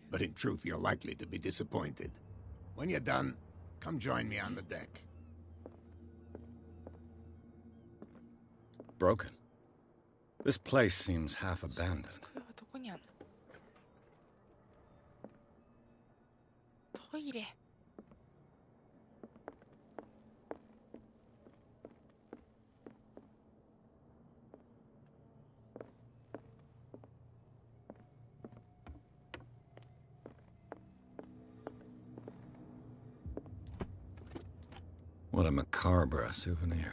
Speaker 6: But in truth, you're likely to be disappointed. When you're done, come join me on the deck.
Speaker 3: Broken. This place seems half abandoned.
Speaker 2: どこにあんの？トイレ。
Speaker 3: What a macabre souvenir.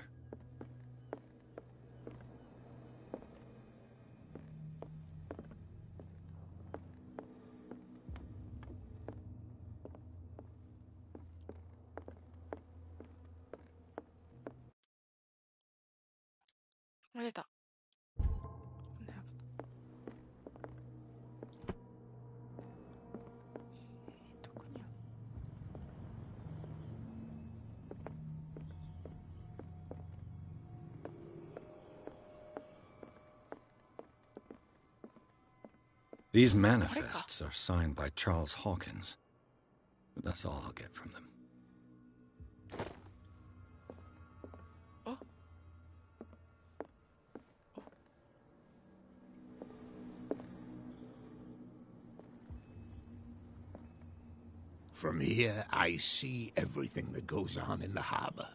Speaker 2: Oh, 出た。どこにあんの？
Speaker 3: These manifests are signed by Charles Hawkins. But that's all I'll get from them.
Speaker 2: Oh.
Speaker 6: From here, I see everything that goes on in the harbor.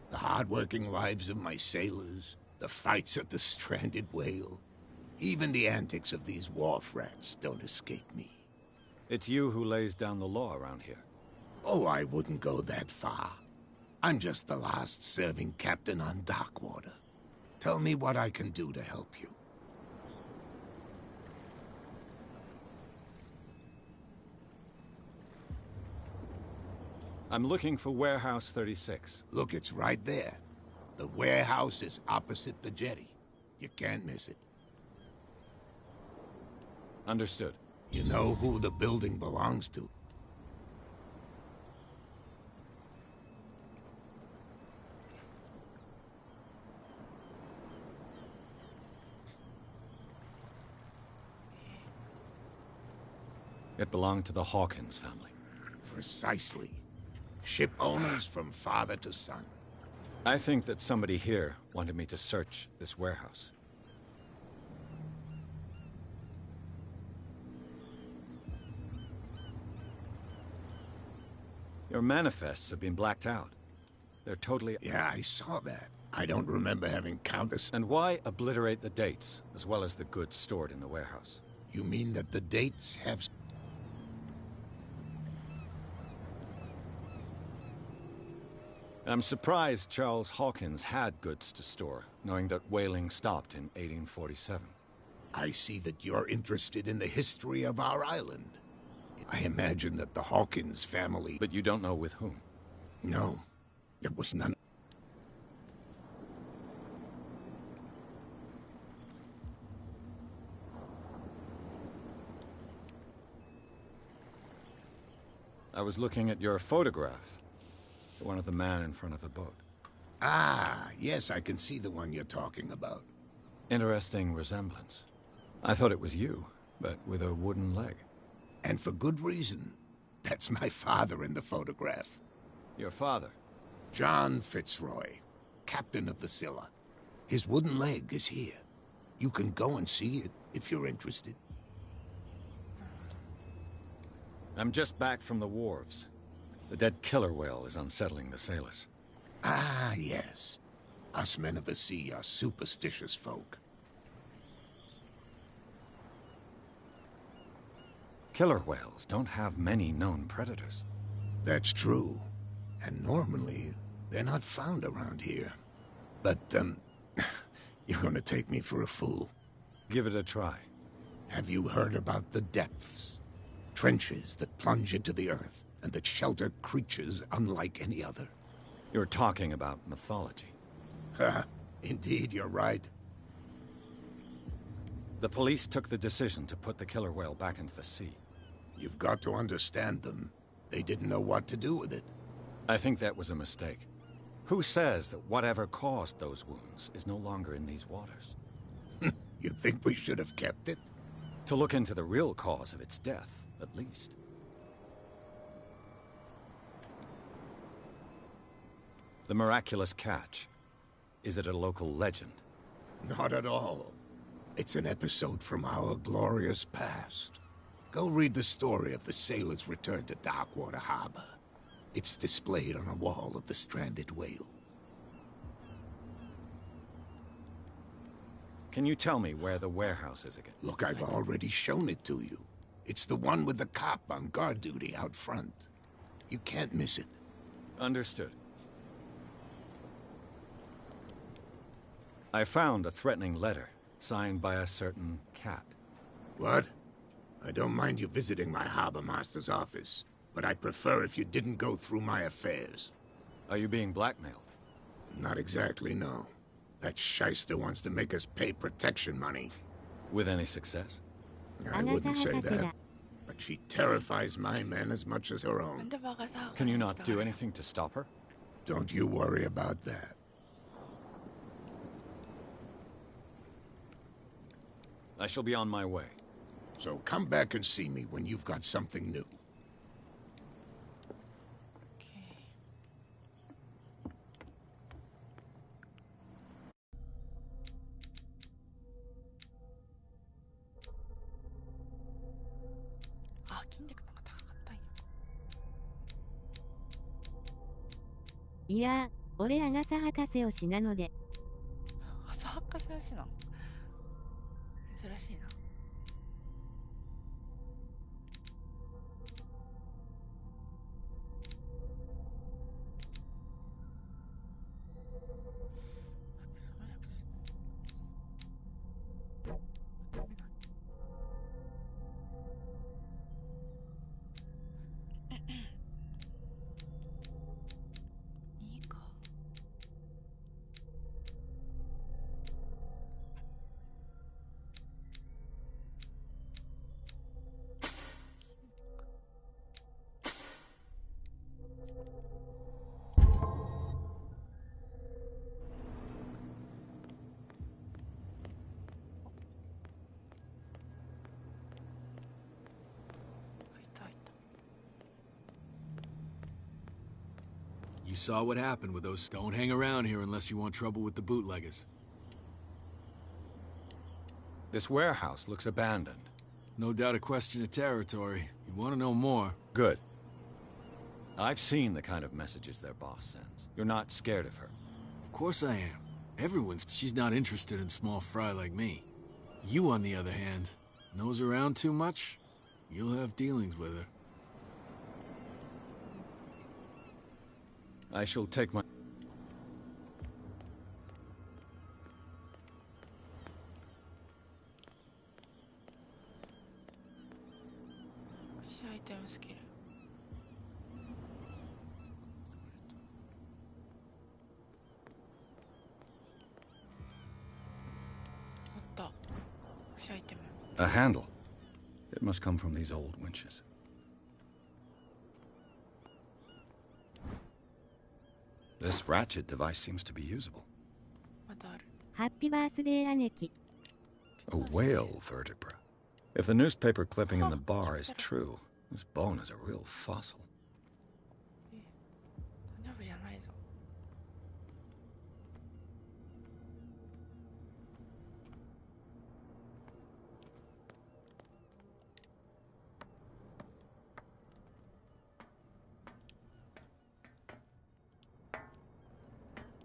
Speaker 6: The hard-working lives of my sailors, the fights at the stranded whale. Even the antics of these wharf rats don't escape me.
Speaker 3: It's you who lays down the law around here.
Speaker 6: Oh, I wouldn't go that far. I'm just the last serving captain on Darkwater. Tell me what I can do to help you.
Speaker 3: I'm looking for Warehouse 36.
Speaker 6: Look, it's right there. The warehouse is opposite the jetty. You can't miss it.
Speaker 3: Understood.
Speaker 6: You know who the building belongs to?
Speaker 3: It belonged to the Hawkins family.
Speaker 6: Precisely. Ship owners from father to son.
Speaker 3: I think that somebody here wanted me to search this warehouse. Your manifests have been blacked out. They're totally...
Speaker 6: Yeah, I saw that. I don't remember having counted...
Speaker 3: And why obliterate the dates, as well as the goods stored in the warehouse?
Speaker 6: You mean that the dates have...
Speaker 3: I'm surprised Charles Hawkins had goods to store, knowing that whaling stopped in 1847.
Speaker 6: I see that you're interested in the history of our island. I imagine that the Hawkins family...
Speaker 3: But you don't know with whom?
Speaker 6: No, there was none.
Speaker 3: I was looking at your photograph. One of the man in front of the boat.
Speaker 6: Ah, yes, I can see the one you're talking about.
Speaker 3: Interesting resemblance. I thought it was you, but with a wooden leg.
Speaker 6: And for good reason. That's my father in the photograph.
Speaker 3: Your father?
Speaker 6: John Fitzroy, captain of the Scylla. His wooden leg is here. You can go and see it if you're interested.
Speaker 3: I'm just back from the wharves. The dead killer whale is unsettling the sailors.
Speaker 6: Ah, yes. Us men of the sea are superstitious folk.
Speaker 3: Killer whales don't have many known predators.
Speaker 6: That's true. And normally, they're not found around here. But, you're gonna take me for a fool.
Speaker 3: Give it a try.
Speaker 6: Have you heard about the depths? Trenches that plunge into the earth, and that shelter creatures unlike any other.
Speaker 3: You're talking about mythology.
Speaker 6: Ha! Indeed, you're right.
Speaker 3: The police took the decision to put the killer whale back into the sea.
Speaker 6: You've got to understand them. They didn't know what to do with it.
Speaker 3: I think that was a mistake. Who says that whatever caused those wounds is no longer in these waters?
Speaker 6: You think we should have kept it?
Speaker 3: To look into the real cause of its death, at least. The miraculous catch. Is it a local legend?
Speaker 6: Not at all. It's an episode from our glorious past. Go read the story of the sailor's return to Darkwater Harbor. It's displayed on a wall of the stranded whale.
Speaker 3: Can you tell me where the warehouse is again?
Speaker 6: Look, I've already shown it to you. It's the one with the cop on guard duty out front. You can't miss it.
Speaker 3: Understood. I found a threatening letter, signed by a certain cat.
Speaker 6: What? I don't mind you visiting my harbor master's office, but I'd prefer if you didn't go through my affairs.
Speaker 3: Are you being blackmailed?
Speaker 6: Not exactly, no. That shyster wants to make us pay protection money.
Speaker 3: With any success?
Speaker 6: I wouldn't say that, but she terrifies my men as much as her own.
Speaker 3: Can you not do anything to stop her?
Speaker 6: Don't you worry about that.
Speaker 3: I shall be on my way.
Speaker 6: So come back and see me when you've got something new.
Speaker 1: いや、俺アガサ博士推しなので。
Speaker 2: アガサ博士推しなの？珍しいな。
Speaker 15: You saw what happened with those. Don't hang around here unless you want trouble with the bootleggers.
Speaker 3: This warehouse looks abandoned.
Speaker 15: No doubt a question of territory. You want to know more?
Speaker 3: Good. I've seen the kind of messages their boss sends. You're not scared of her.
Speaker 15: Of course I am. Everyone's... She's not interested in small fry like me. You, on the other hand, nose around too much, you'll have dealings with her.
Speaker 3: I shall take my...
Speaker 2: item skill.
Speaker 3: A handle. It must come from these old winches. This ratchet device seems to be usable.
Speaker 1: Happy birthday, Aneki.
Speaker 3: A whale vertebra. If the newspaper clipping in the bar is true, this bone is a real fossil.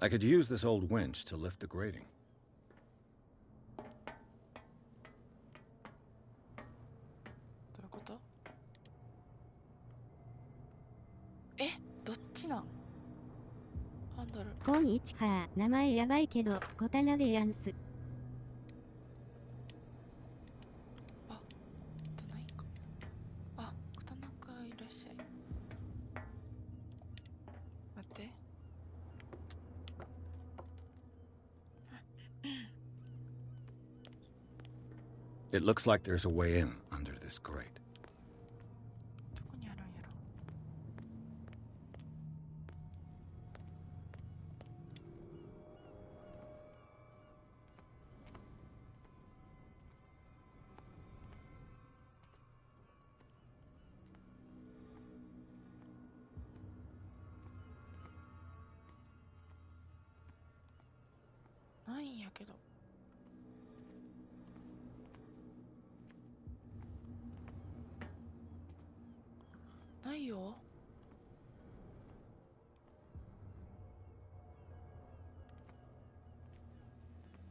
Speaker 3: I could use this old winch to lift the grating.
Speaker 1: Konnichiwa, 名前やばいけど、コタナでやんす。
Speaker 3: It looks like there's a way in under this grate.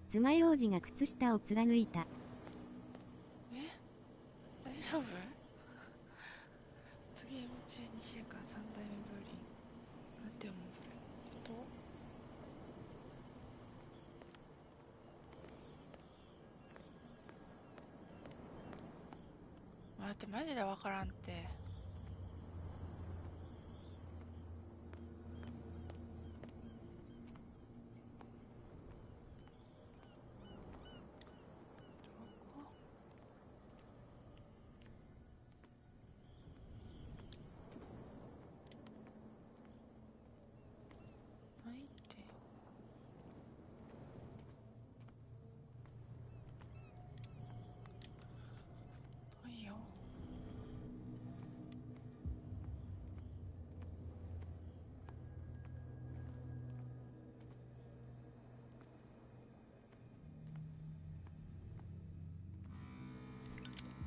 Speaker 1: 爪楊枝が靴下を貫いた。
Speaker 2: 大丈夫？次ゲーム中2週間3代目ブーリン。なんて読むのそれ。待ってマジでわからんって。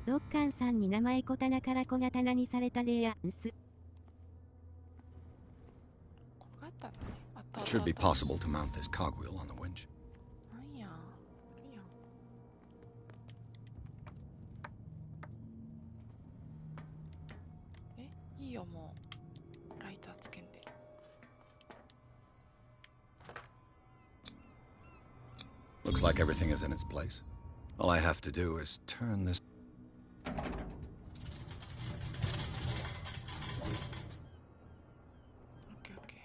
Speaker 1: ドッカンさんに名前小棚から小刀にされたでやんす。
Speaker 2: 小刀ね。
Speaker 3: should be possible to mount this cogwheel on the winch.
Speaker 2: なんや、いいやん。え、いいよもう。ライターつけんで。
Speaker 3: Looks like everything is in its place. All I have to do is turn this.
Speaker 2: Okay, okay.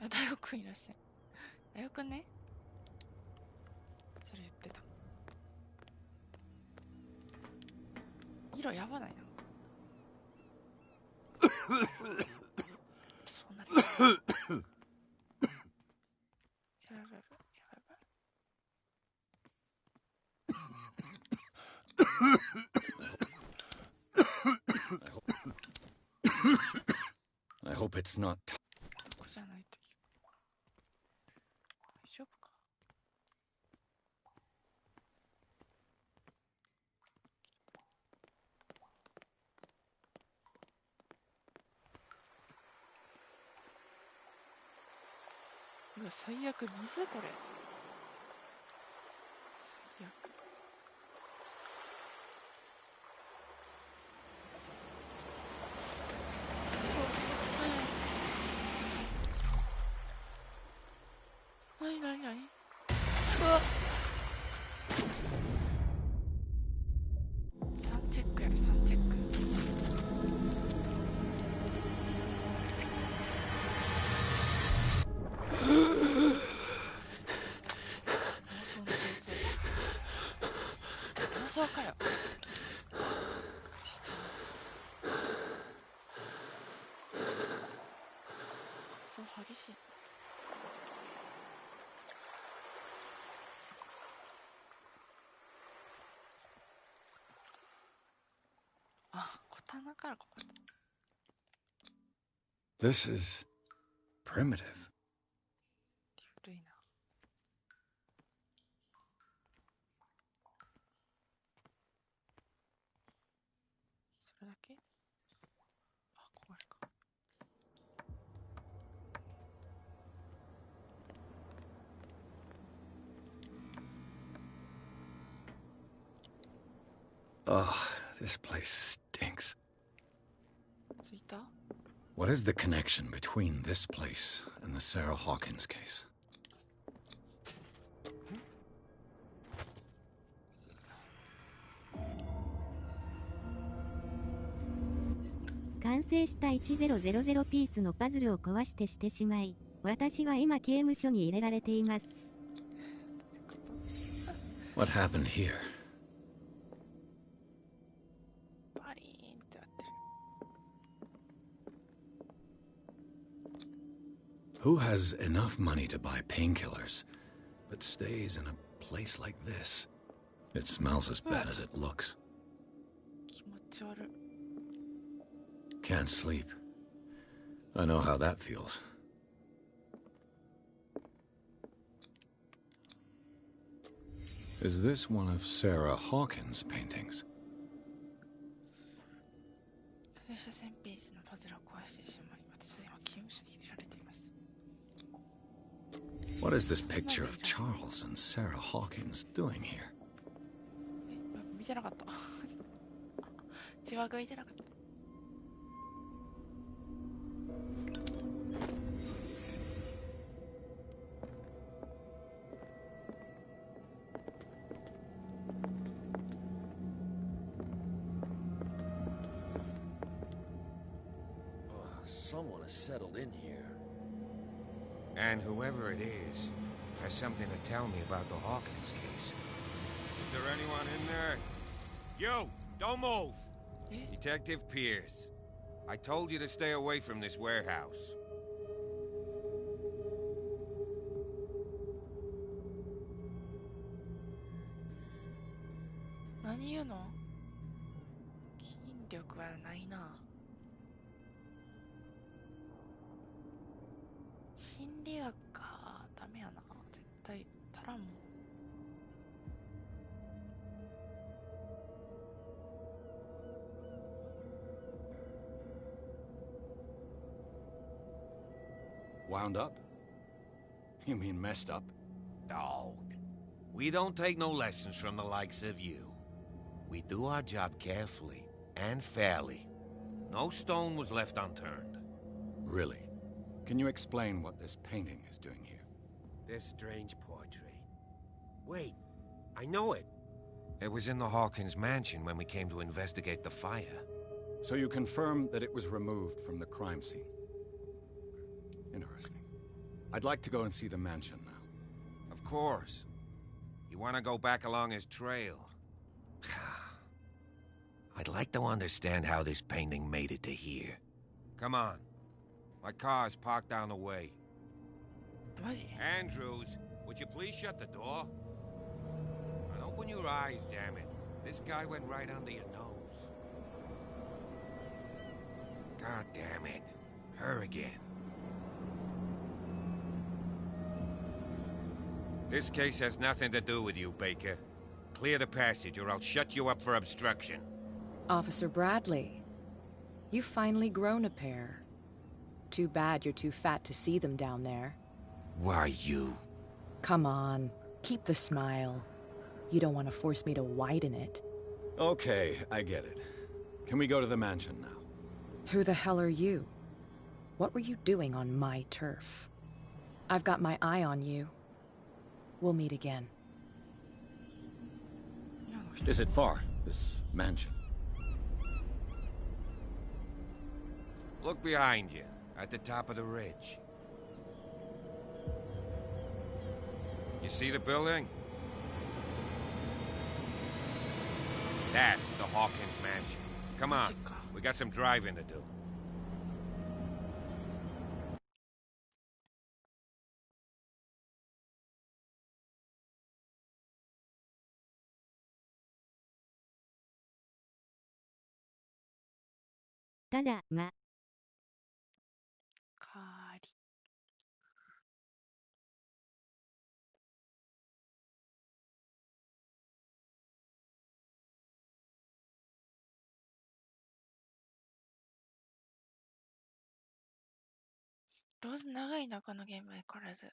Speaker 2: あ、大学くんいらっしゃい。大学くんね。それ言ってた。色やばないなんか。そうなる。やばいやばいやばいやばい。
Speaker 3: I hope it's not.
Speaker 2: ここじゃないといい。大丈夫か。うわ、最悪、水これ。最悪。なになになに。うわっ。3チェックやる、3チェック。妄想かよ。びっくりした。そう激しい。あ、刀からここ。
Speaker 3: This is primitive.
Speaker 2: 古いな。それだけ？あ、ここあれか。
Speaker 3: Oh, this place stinks.
Speaker 2: 着いた？
Speaker 3: What is the connection between this place and the Sarah Hawkins case?
Speaker 1: 完成した1000ピースのパズルを壊してしまい、私は今刑務所に入れられています。
Speaker 3: What happened here?
Speaker 2: バリーンってなってる。
Speaker 3: Who has enough money to buy painkillers, but stays in a place like this? It smells as bad as it looks.
Speaker 2: 気持ち悪い。
Speaker 3: Can't sleep. I know how that feels. Is this one of Sarah Hawkins' paintings?
Speaker 2: 完成した1000ピースのパズルを壊してしまい、私は今刑務所に入れられています。
Speaker 3: What is this picture of Charles and Sarah Hawkins doing here?
Speaker 2: 見てなかった。字幕見てなかった。
Speaker 12: Someone has settled in here.
Speaker 7: And whoever it is has something to tell me about the Hawkins case. Is there anyone in there? You! Don't move! Detective Pierce. I told you to stay away from this warehouse.
Speaker 2: 何言うの？筋力はないな。心理学かダメやな。絶対足らんもん。
Speaker 3: Wound up? You mean messed up?
Speaker 7: Dog. We don't take no lessons from the likes of you. We do our job carefully and fairly. No stone was left unturned.
Speaker 3: Really? Can you explain what this painting is doing here?
Speaker 7: This strange portrait. Wait, I know it. It was in the Hawkins mansion when we came to investigate the fire.
Speaker 3: So you confirm that it was removed from the crime scene? Interesting. I'd like to go and see the mansion now.
Speaker 7: Of course. You want to go back along his trail? I'd like to understand how this painting made it to here. Come on. My car's parked down the way. Andrews, would you please shut the door? And open your eyes, damn it. This guy went right under your nose. God damn it. Her again. This case has nothing to do with you, Baker. Clear the passage or I'll shut you up for obstruction.
Speaker 13: Officer Bradley, you've finally grown a pair. Too bad you're too fat to see them down there.
Speaker 7: Why, you...
Speaker 13: Come on, keep the smile. You don't want to force me to widen it.
Speaker 3: Okay, I get it. Can we go to the mansion now?
Speaker 13: Who the hell are you? What were you doing on my turf? I've got my eye on you. We'll meet again.
Speaker 3: Is it far, this mansion?
Speaker 7: Look behind you, at the top of the ridge. You see the building? That's the Hawkins mansion. Come on, we got some driving to do.
Speaker 1: Tada,
Speaker 2: ローズ長いな、このゲーム相変わらず。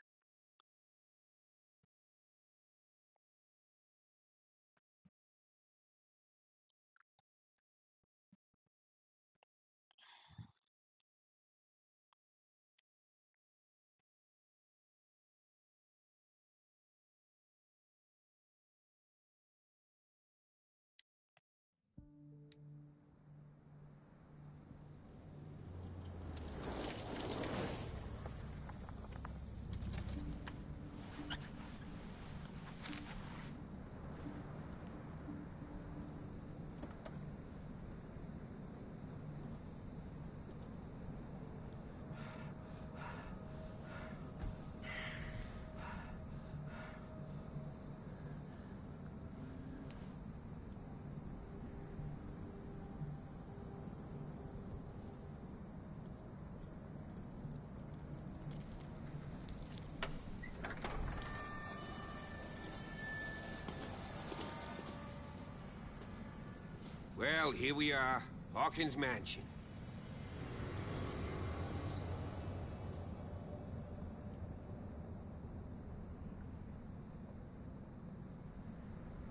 Speaker 7: Well, here we are. Hawkins Mansion.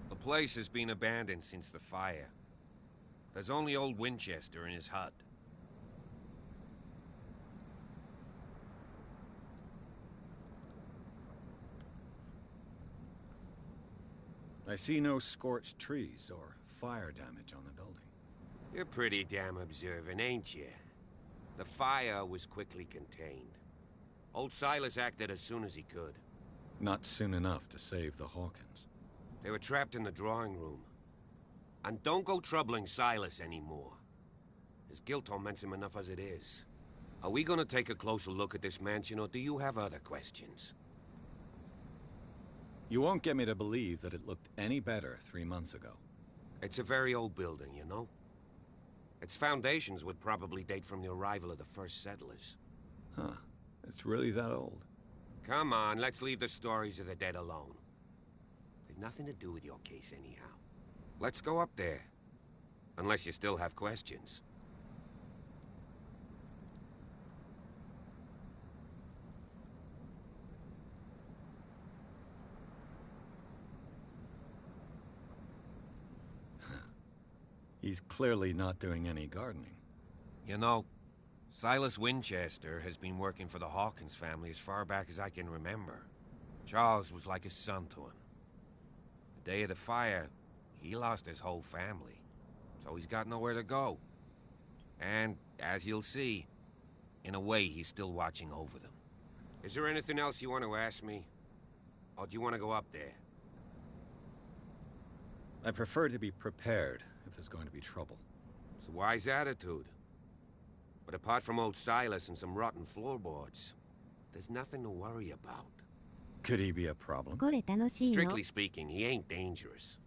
Speaker 7: The place has been abandoned since the fire. There's only old Winchester in his hut.
Speaker 3: I see no scorched trees or fire damage on the building.
Speaker 7: You're pretty damn observant, ain't you? The fire was quickly contained. Old Silas acted as soon as he could.
Speaker 3: Not soon enough to save the Hawkins.
Speaker 7: They were trapped in the drawing room. And don't go troubling Silas anymore. His guilt torments him enough as it is. Are we gonna take a closer look at this mansion, or do you have other questions?
Speaker 3: You won't get me to believe that it looked any better 3 months ago.
Speaker 7: It's a very old building, you know? Its foundations would probably date from the arrival of the first settlers.
Speaker 3: Huh. It's really that old.
Speaker 7: Come on, let's leave the stories of the dead alone. They've nothing to do with your case anyhow. Let's go up there. Unless you still have questions.
Speaker 3: He's clearly not doing any gardening.
Speaker 7: You know, Silas Winchester has been working for the Hawkins family as far back as I can remember. Charles was like a son to him. The day of the fire, he lost his whole family, so he's got nowhere to go. And, as you'll see, in a way, he's still watching over them. Is there anything else you want to ask me? Or do you want to go up there?
Speaker 3: I prefer to be prepared if there's going to be trouble.
Speaker 7: It's a wise attitude. But apart from old Silas and some rotten floorboards, there's nothing to worry about.
Speaker 3: Could he be a problem?
Speaker 7: Strictly speaking, he ain't dangerous.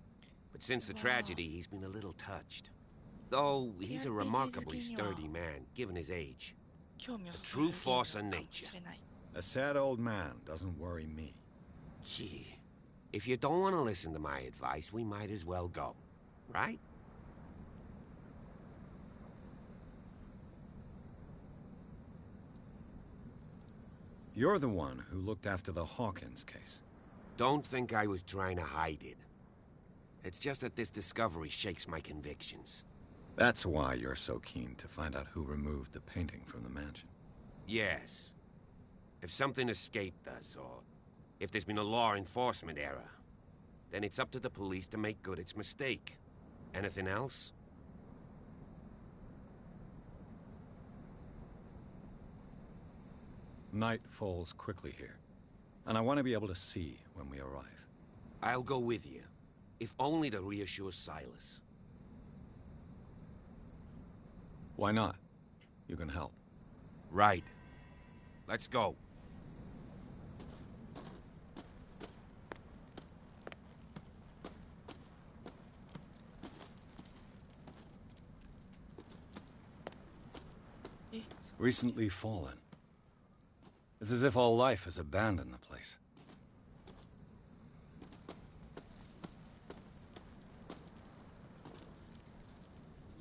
Speaker 7: But since the tragedy, he's been a little touched. Though he's a remarkably sturdy man, given his age. A true force of nature.
Speaker 3: A sad old man doesn't worry me.
Speaker 7: Gee, if you don't want to listen to my advice, we might as well go, right?
Speaker 3: You're the one who looked after the Hawkins case.
Speaker 7: Don't think I was trying to hide it. It's just that this discovery shakes my convictions.
Speaker 3: That's why you're so keen to find out who removed the painting from the mansion.
Speaker 7: Yes. If something escaped us, or if there's been a law enforcement error, then it's up to the police to make good its mistake. Anything else?
Speaker 3: Night falls quickly here, and I want to be able to see when we arrive.
Speaker 7: I'll go with you, if only to reassure Silas.
Speaker 3: Why not? You can help.
Speaker 7: Right. Let's go.
Speaker 3: Recently fallen. It's as if all life has abandoned the place.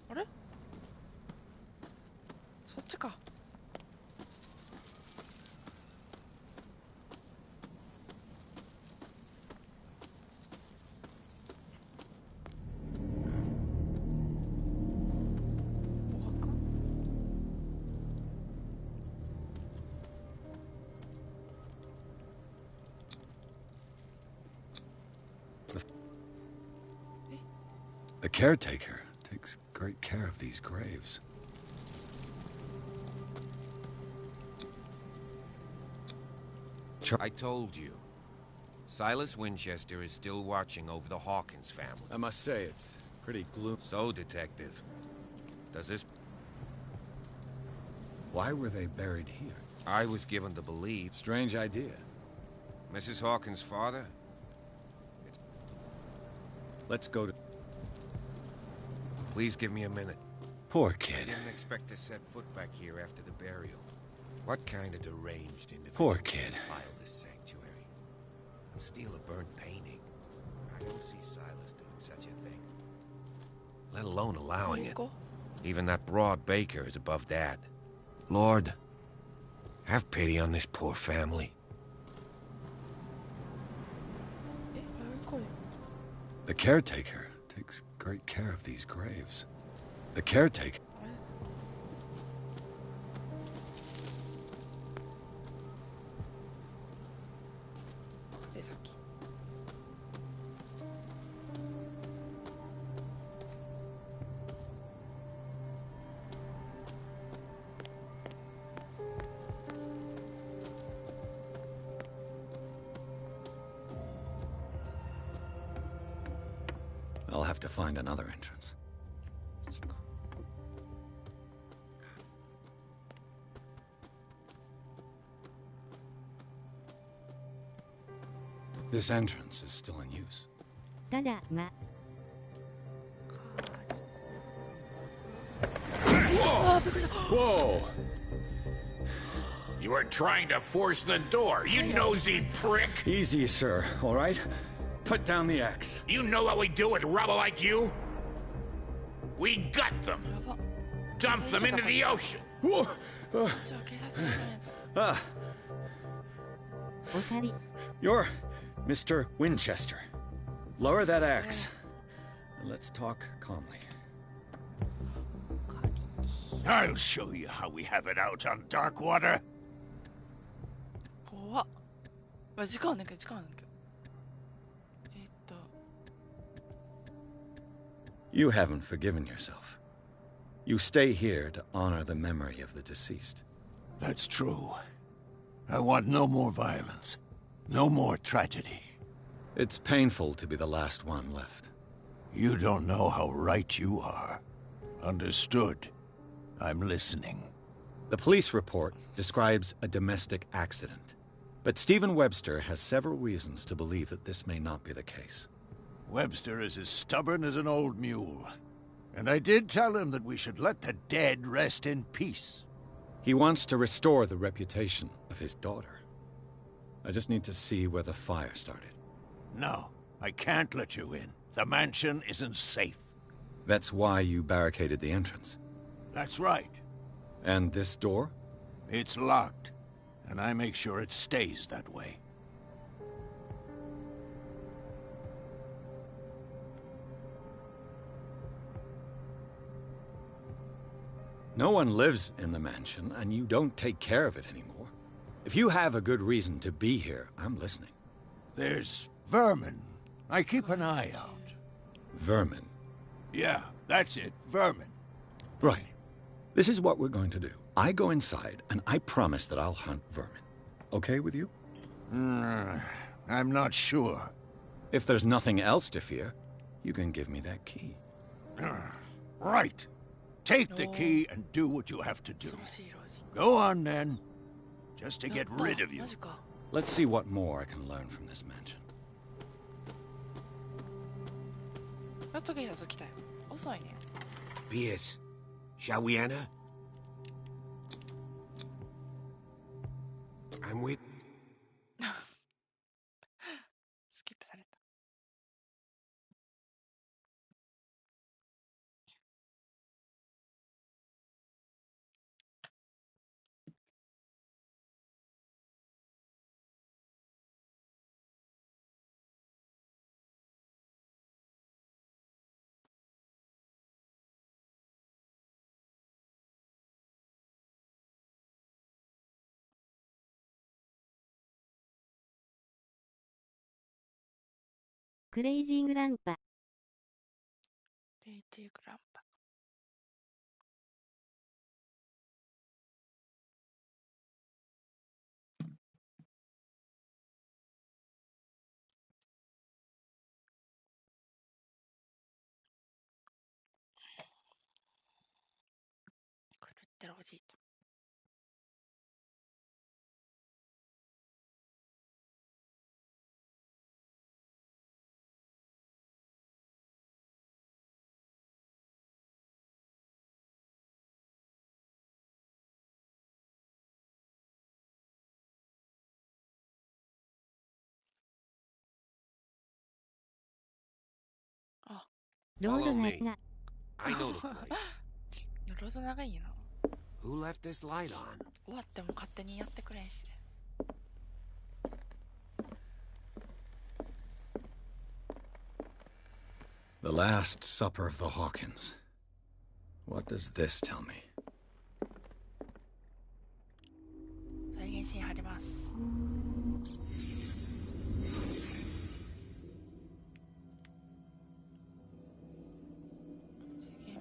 Speaker 2: 그래? 저쪽가.
Speaker 3: The caretaker takes great care of these graves.
Speaker 7: I told you. Silas Winchester is still watching over the Hawkins family.
Speaker 3: I must say, it's pretty gloomy.
Speaker 7: So, Detective, does this...
Speaker 3: Why were they buried here?
Speaker 7: I was given to believe...
Speaker 3: Strange idea.
Speaker 7: Mrs. Hawkins' father?
Speaker 3: Let's go to...
Speaker 7: Please give me a minute.
Speaker 3: Poor kid.
Speaker 7: I didn't expect to set foot back here after the burial. What kind of deranged individual
Speaker 3: Poor kid.
Speaker 7: would defile this sanctuary and steal a burnt painting? I don't see Silas doing such a thing. Let alone allowing it. Even that broad baker is above that. Lord, have pity on this poor family.
Speaker 3: The caretaker takes great care of these graves. The caretaker... I'll have to find another entrance. This entrance is still in use.
Speaker 6: Whoa! You were trying to force the door, you nosy prick!
Speaker 3: Easy, sir, all right? Put down the axe.
Speaker 6: You know what we do with rubble like you? We gut them. Dump them into the ocean.
Speaker 3: You're Mr. Winchester. Lower that axe. And let's talk calmly.
Speaker 6: I'll show you how we have it out on dark water.
Speaker 2: 怖っ。時間あんねんけど、時間あんねんけど。
Speaker 3: You haven't forgiven yourself. You stay here to honor the memory of the deceased.
Speaker 6: That's true. I want no more violence. No more tragedy.
Speaker 3: It's painful to be the last one left.
Speaker 6: You don't know how right you are. Understood. I'm listening.
Speaker 3: The police report describes a domestic accident. But Stephen Webster has several reasons to believe that this may not be the case.
Speaker 6: Webster is as stubborn as an old mule. And I did tell him that we should let the dead rest in peace.
Speaker 3: He wants to restore the reputation of his daughter. I just need to see where the fire started.
Speaker 6: No, I can't let you in. The mansion isn't safe.
Speaker 3: That's why you barricaded the entrance.
Speaker 6: That's right.
Speaker 3: And this door?
Speaker 6: It's locked, and I make sure it stays that way.
Speaker 3: No one lives in the mansion, and you don't take care of it anymore. If you have a good reason to be here, I'm listening.
Speaker 6: There's vermin. I keep an eye out.
Speaker 3: Vermin?
Speaker 6: Yeah, that's it, vermin.
Speaker 3: Right. This is what we're going to do. I go inside, and I promise that I'll hunt vermin. Okay with you?
Speaker 6: I'm not sure.
Speaker 3: If there's nothing else to fear, you can give me that key.
Speaker 6: Right. Take the key and do what you have to do. Go on, then. Just to get rid of you.
Speaker 3: Let's see what more I can learn from this mansion.
Speaker 7: Pierce, shall we enter? I'm with...
Speaker 1: Crazy Grandpa.
Speaker 2: Crazy Grandpa.
Speaker 7: Follow me. I know the place.
Speaker 2: ロード長いよな。
Speaker 7: Who left this light on?
Speaker 2: 終わっても勝手にやってくれんし。
Speaker 3: The Last Supper of the Hawkins. What does this tell me?
Speaker 2: 再現シーン貼ります。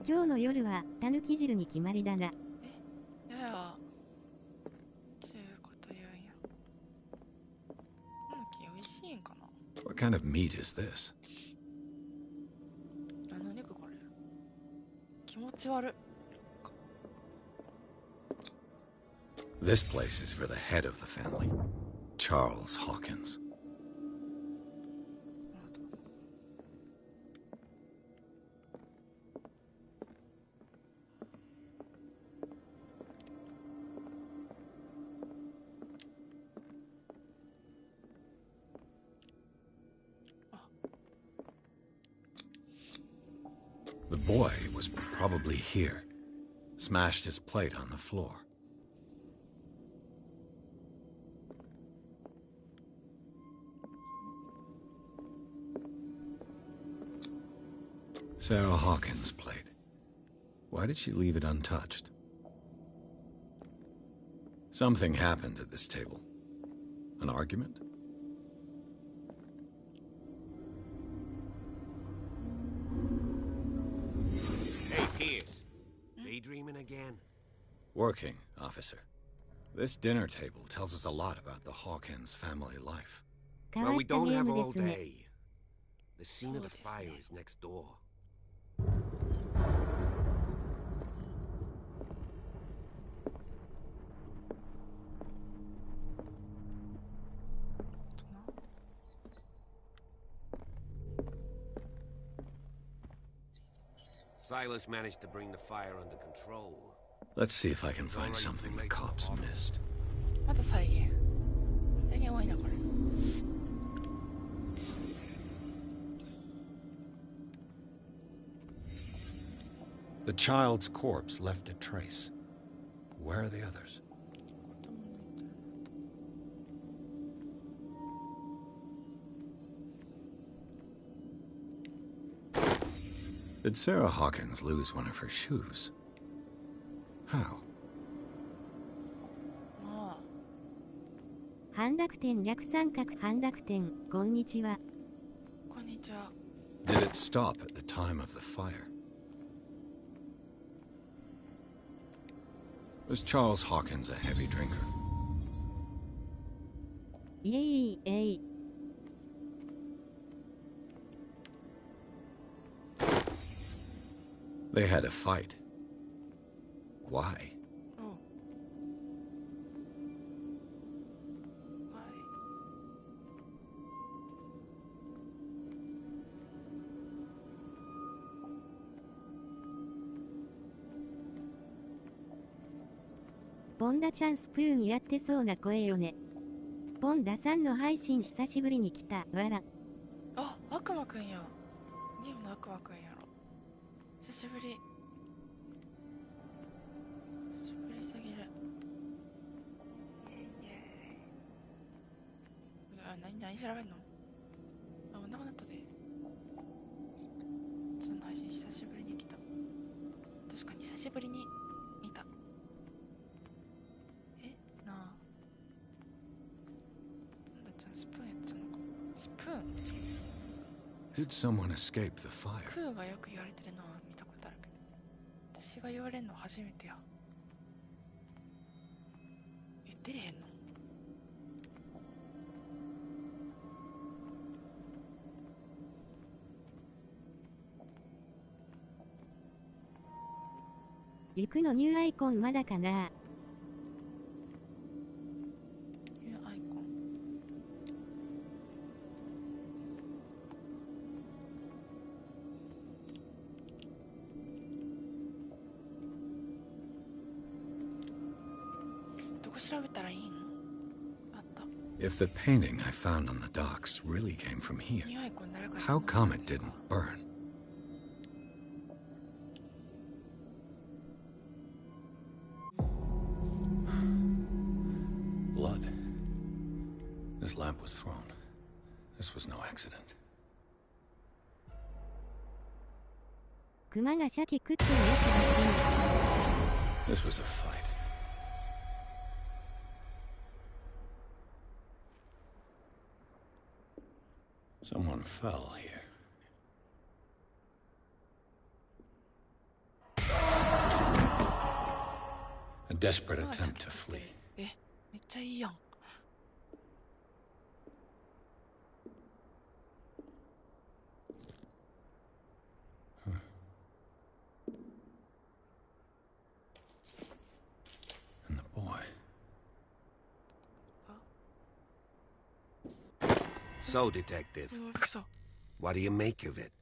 Speaker 1: 今日の夜はタヌキ汁に決まりだな。
Speaker 2: いや、ちゅうこと言うんや。タヌキ美味しいんかな。
Speaker 3: What kind of meat is this?
Speaker 2: 何の肉これ。気持ち悪い。
Speaker 3: This place is for the head of the family, Charles Hawkins. The boy was probably here. Smashed his plate on the floor. Sarah Hawkins' plate. Why did she leave it untouched? Something happened at this table. An argument?
Speaker 7: Hey, Pierce. Daydreaming again?
Speaker 3: Working, officer. This dinner table tells us a lot about the Hawkins family life.
Speaker 7: Well, we don't have all day. The scene of the fire is next door. Silas managed to bring the fire under control.
Speaker 3: Let's see if I can find something the cops missed.
Speaker 2: また再現。再現多いなこれ。
Speaker 3: The child's corpse left a trace. Where are the others? Did Sarah Hawkins lose one of her shoes? How?
Speaker 1: 半濁点逆三角半濁点こんにちは。
Speaker 2: こんにちは。
Speaker 3: Did it stop at the time of the fire? Was Charles Hawkins a heavy drinker?
Speaker 1: いえいえい。
Speaker 3: They had a fight. Why?
Speaker 2: Oh. Why?
Speaker 1: ポンダちゃんスプーンやってそうな声よね。ポンダさんの配信久しぶりに来た。わら。
Speaker 2: あ、悪魔くんや。ゲームの悪魔くんやろ。久しぶり。久しぶりすぎる。何調べんの？あ、お腹なったで。その配信久しぶりに来た。確かに久しぶりに見た。なあ。なんだちゃんスプーンやってたのか。スプーン
Speaker 3: Did someone escape the fire?
Speaker 2: クーがよく言われてるのは見たことあるけど、私が言われるの初めてや。言ってれへんの？
Speaker 1: 行くのニューアイコンまだかな。
Speaker 2: ニューアイコン。どこ調べたらいいん？あった。
Speaker 3: If the painting I found on the docks really came from here, how come it didn't burn? Blood. This lamp was thrown. This was no accident.
Speaker 1: クマがシャケ食ってるやつらしい。
Speaker 3: This was a fight. Someone fell here. A desperate attempt to flee.
Speaker 2: めっちゃいいやん。
Speaker 3: And the boy.
Speaker 7: So, Detective, what do you make of it?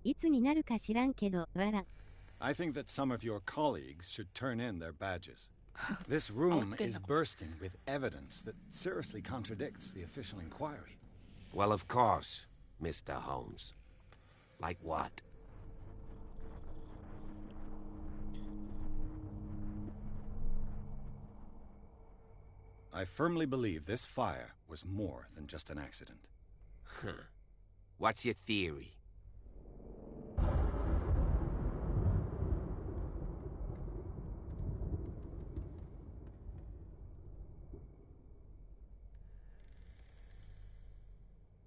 Speaker 1: いつになるか知らんけど、わら。
Speaker 3: I think that some of your colleagues should turn in their badges. This room is bursting with evidence that seriously contradicts the official inquiry.
Speaker 7: Well, of course, Mr. Holmes. Like what?
Speaker 3: I firmly believe this fire was more than just an accident.
Speaker 7: Huh. What's your theory?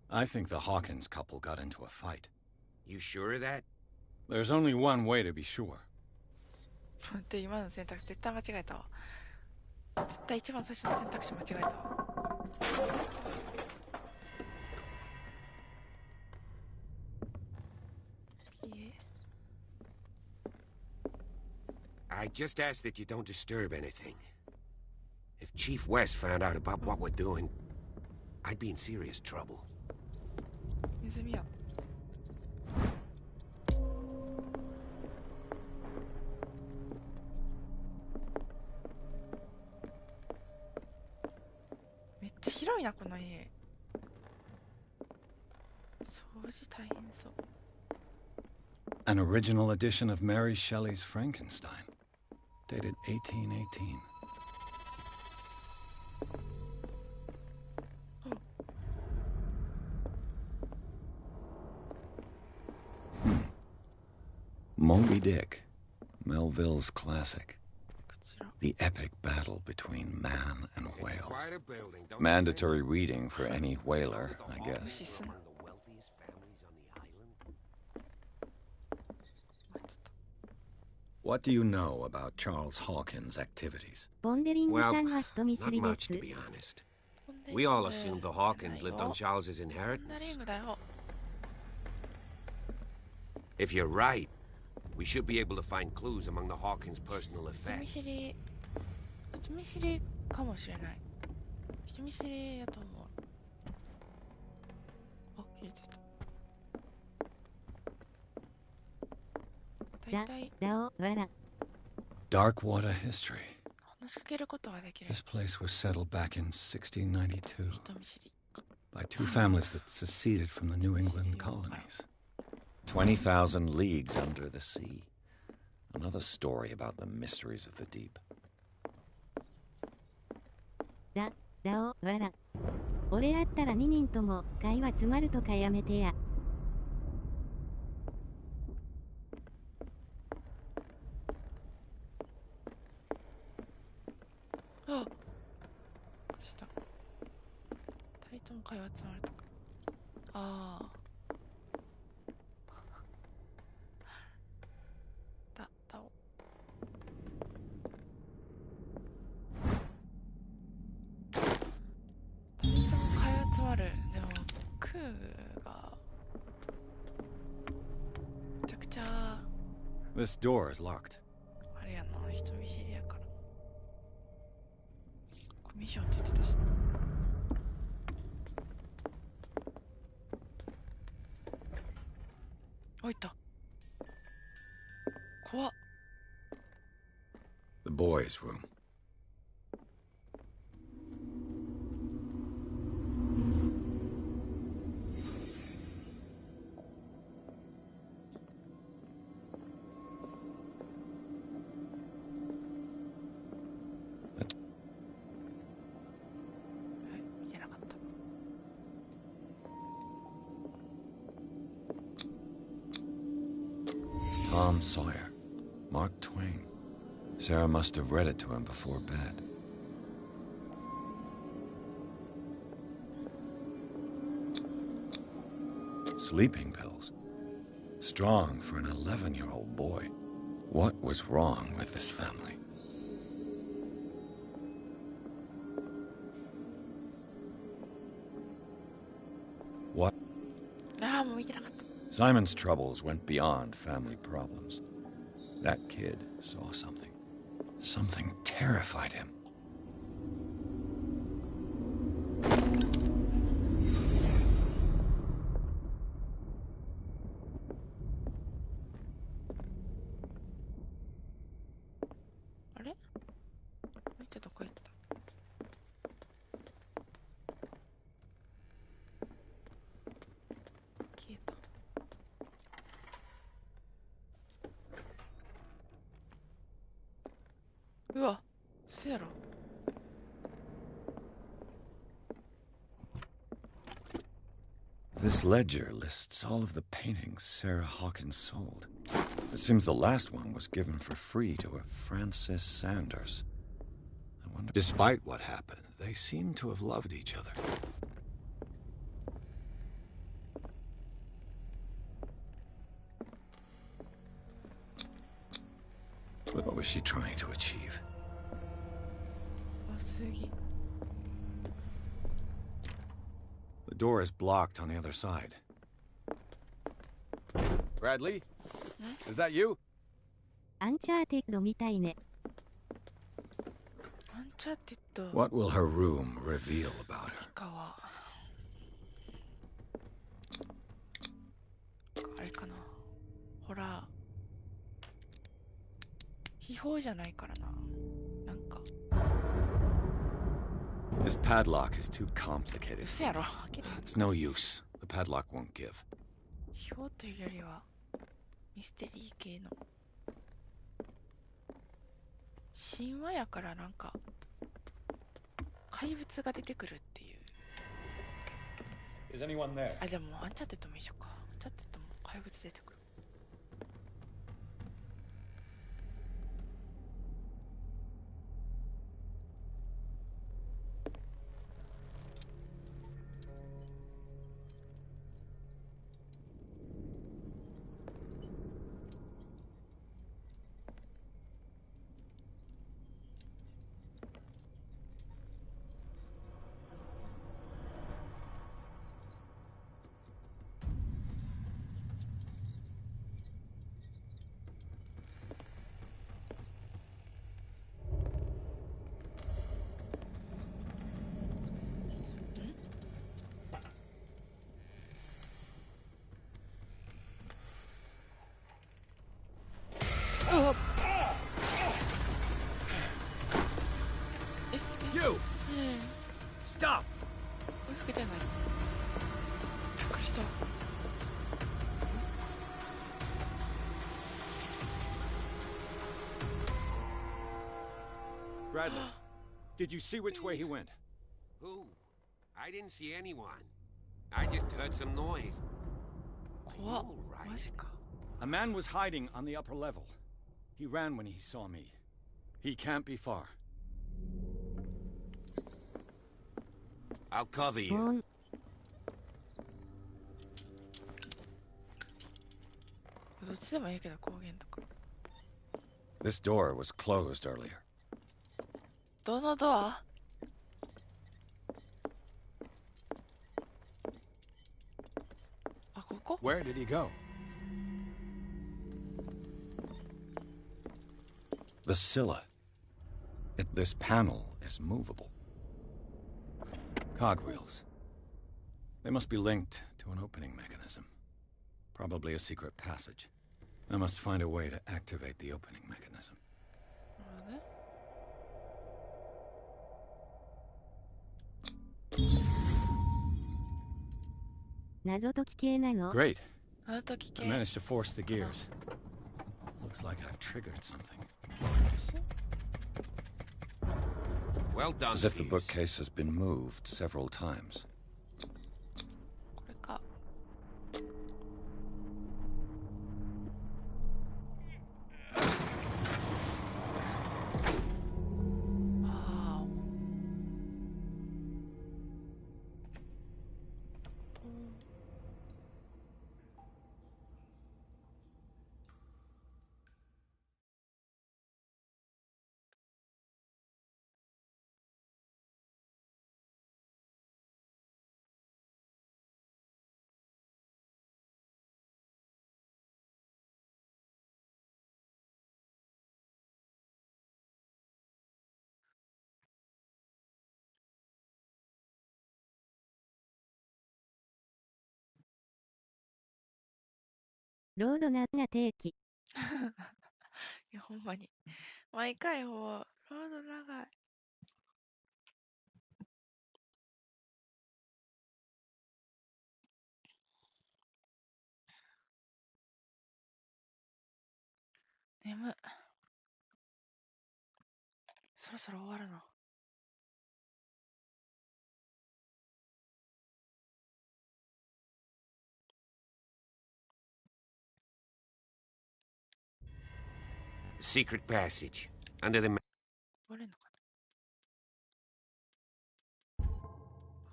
Speaker 3: I think the Hawkins couple got into a fight.
Speaker 7: You sure of that?
Speaker 3: There's only one way to be sure.
Speaker 2: 待って、今の選択肢絶対間違えたわ。絶対一番最初の選択肢間違えたわ。
Speaker 7: I just ask that you don't disturb anything. If Chief West found out about what we're doing, I'd be in serious trouble.
Speaker 2: 泉や。めっちゃ広いな、この家。掃除大変そう。
Speaker 3: An original edition of Mary Shelley's Frankenstein, dated 1818. Moby Dick, Melville's classic. The epic battle between man and whale. Mandatory reading for any whaler, I guess. What do you know about Charles Hawkins' activities?
Speaker 7: Well, not much, to be honest. We all assumed the Hawkins lived on Charles's inheritance. If you're right, we should be able to find clues among the Hawkins' personal effects.
Speaker 2: 人見知りかもしれない。人見知りやと思う。あ、消えちゃった。大体。
Speaker 3: Dark water history.
Speaker 2: 話しかけることができる。
Speaker 3: This place was settled back in 1692 by two families that seceded from the New England colonies. 20,000 leagues under the sea. Another story about the mysteries of the deep.
Speaker 1: 俺やったら2人とも会話詰まるとかやめてや。
Speaker 2: あ、した。二人とも会話詰まるとか。ああ。でもクーがめちゃくちゃ
Speaker 3: This door is locked.
Speaker 2: あれやな、人見知りやからコミッションって言ってたしな。あ、いた。怖っ。
Speaker 3: The boys' room. Tom Sawyer, Mark Twain. Sarah must have read it to him before bed. Sleeping pills. Strong for an 11-year-old boy. What was wrong with this family? What? Simon's troubles went beyond family problems. That kid saw something. Something terrified him. This ledger lists all of the paintings Sarah Hawkins sold. It seems the last one was given for free to a Francis Sanders. I wonder, despite what happened, they seem to have loved each other. What was she trying to achieve? The door is blocked on the other side. Bradley? Is that you?
Speaker 1: アンチャーテッドみたいね。
Speaker 2: アンチャーテッド。
Speaker 3: What will her room reveal about her?
Speaker 2: あれかな。ホラー。秘宝じゃないからな。なんか。
Speaker 3: This padlock is too complicated.
Speaker 2: 嘘やろ。
Speaker 3: It's no use. The padlock won't give.
Speaker 2: 秘宝というよりはミステリー系の神話やからなんか怪物が出てくるっていう。
Speaker 3: Is anyone there?
Speaker 2: あ、でもアンチャーテッドも一緒か。アンチャーテッドも怪物出てくる。
Speaker 3: You! Stop!
Speaker 2: 追いかけてない。びっくりした。
Speaker 3: Bradley, did you see which way he went?
Speaker 7: Who? I didn't see anyone. I just heard some noise.
Speaker 2: 怖っ。マジか。
Speaker 3: A man was hiding on the upper level. He ran when he saw me. He can't be far.
Speaker 7: I'll cover you.
Speaker 2: どっちでもいいけど光源とか。
Speaker 3: This door was closed earlier.
Speaker 2: どのドア？あ、ここ？
Speaker 3: Where did he go? The Scylla. This panel is movable. Cogwheels. They must be linked to an opening mechanism. Probably a secret passage. I must find a way to activate the opening mechanism.
Speaker 1: 謎解き系なの？
Speaker 3: Great.
Speaker 2: 謎解き系。
Speaker 3: I managed to force the gears. Looks like I've triggered something.
Speaker 7: Well done,
Speaker 3: As if the
Speaker 7: Thieves.
Speaker 3: bookcase has been moved several times.
Speaker 2: これか。ああ。
Speaker 1: ロードナが定期。
Speaker 2: いや、ほんまに。毎回ロード長い。眠い。そろそろ終わるの。
Speaker 7: secret passage under the.
Speaker 2: 終われんのかな。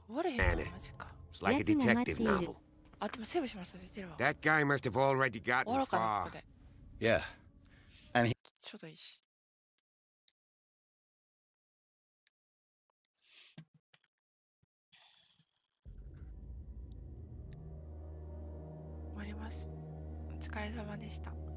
Speaker 2: 終われへんのマジか。
Speaker 7: It's like a detective novel.
Speaker 2: あ、でもセーブしました出てるわ。
Speaker 7: That guy must have already
Speaker 2: 終わ
Speaker 7: gotten
Speaker 2: ろうかな
Speaker 7: far.
Speaker 2: ここで。
Speaker 3: Yeah. And he...
Speaker 2: ちょうどいいし。終わります。お疲れ様でした。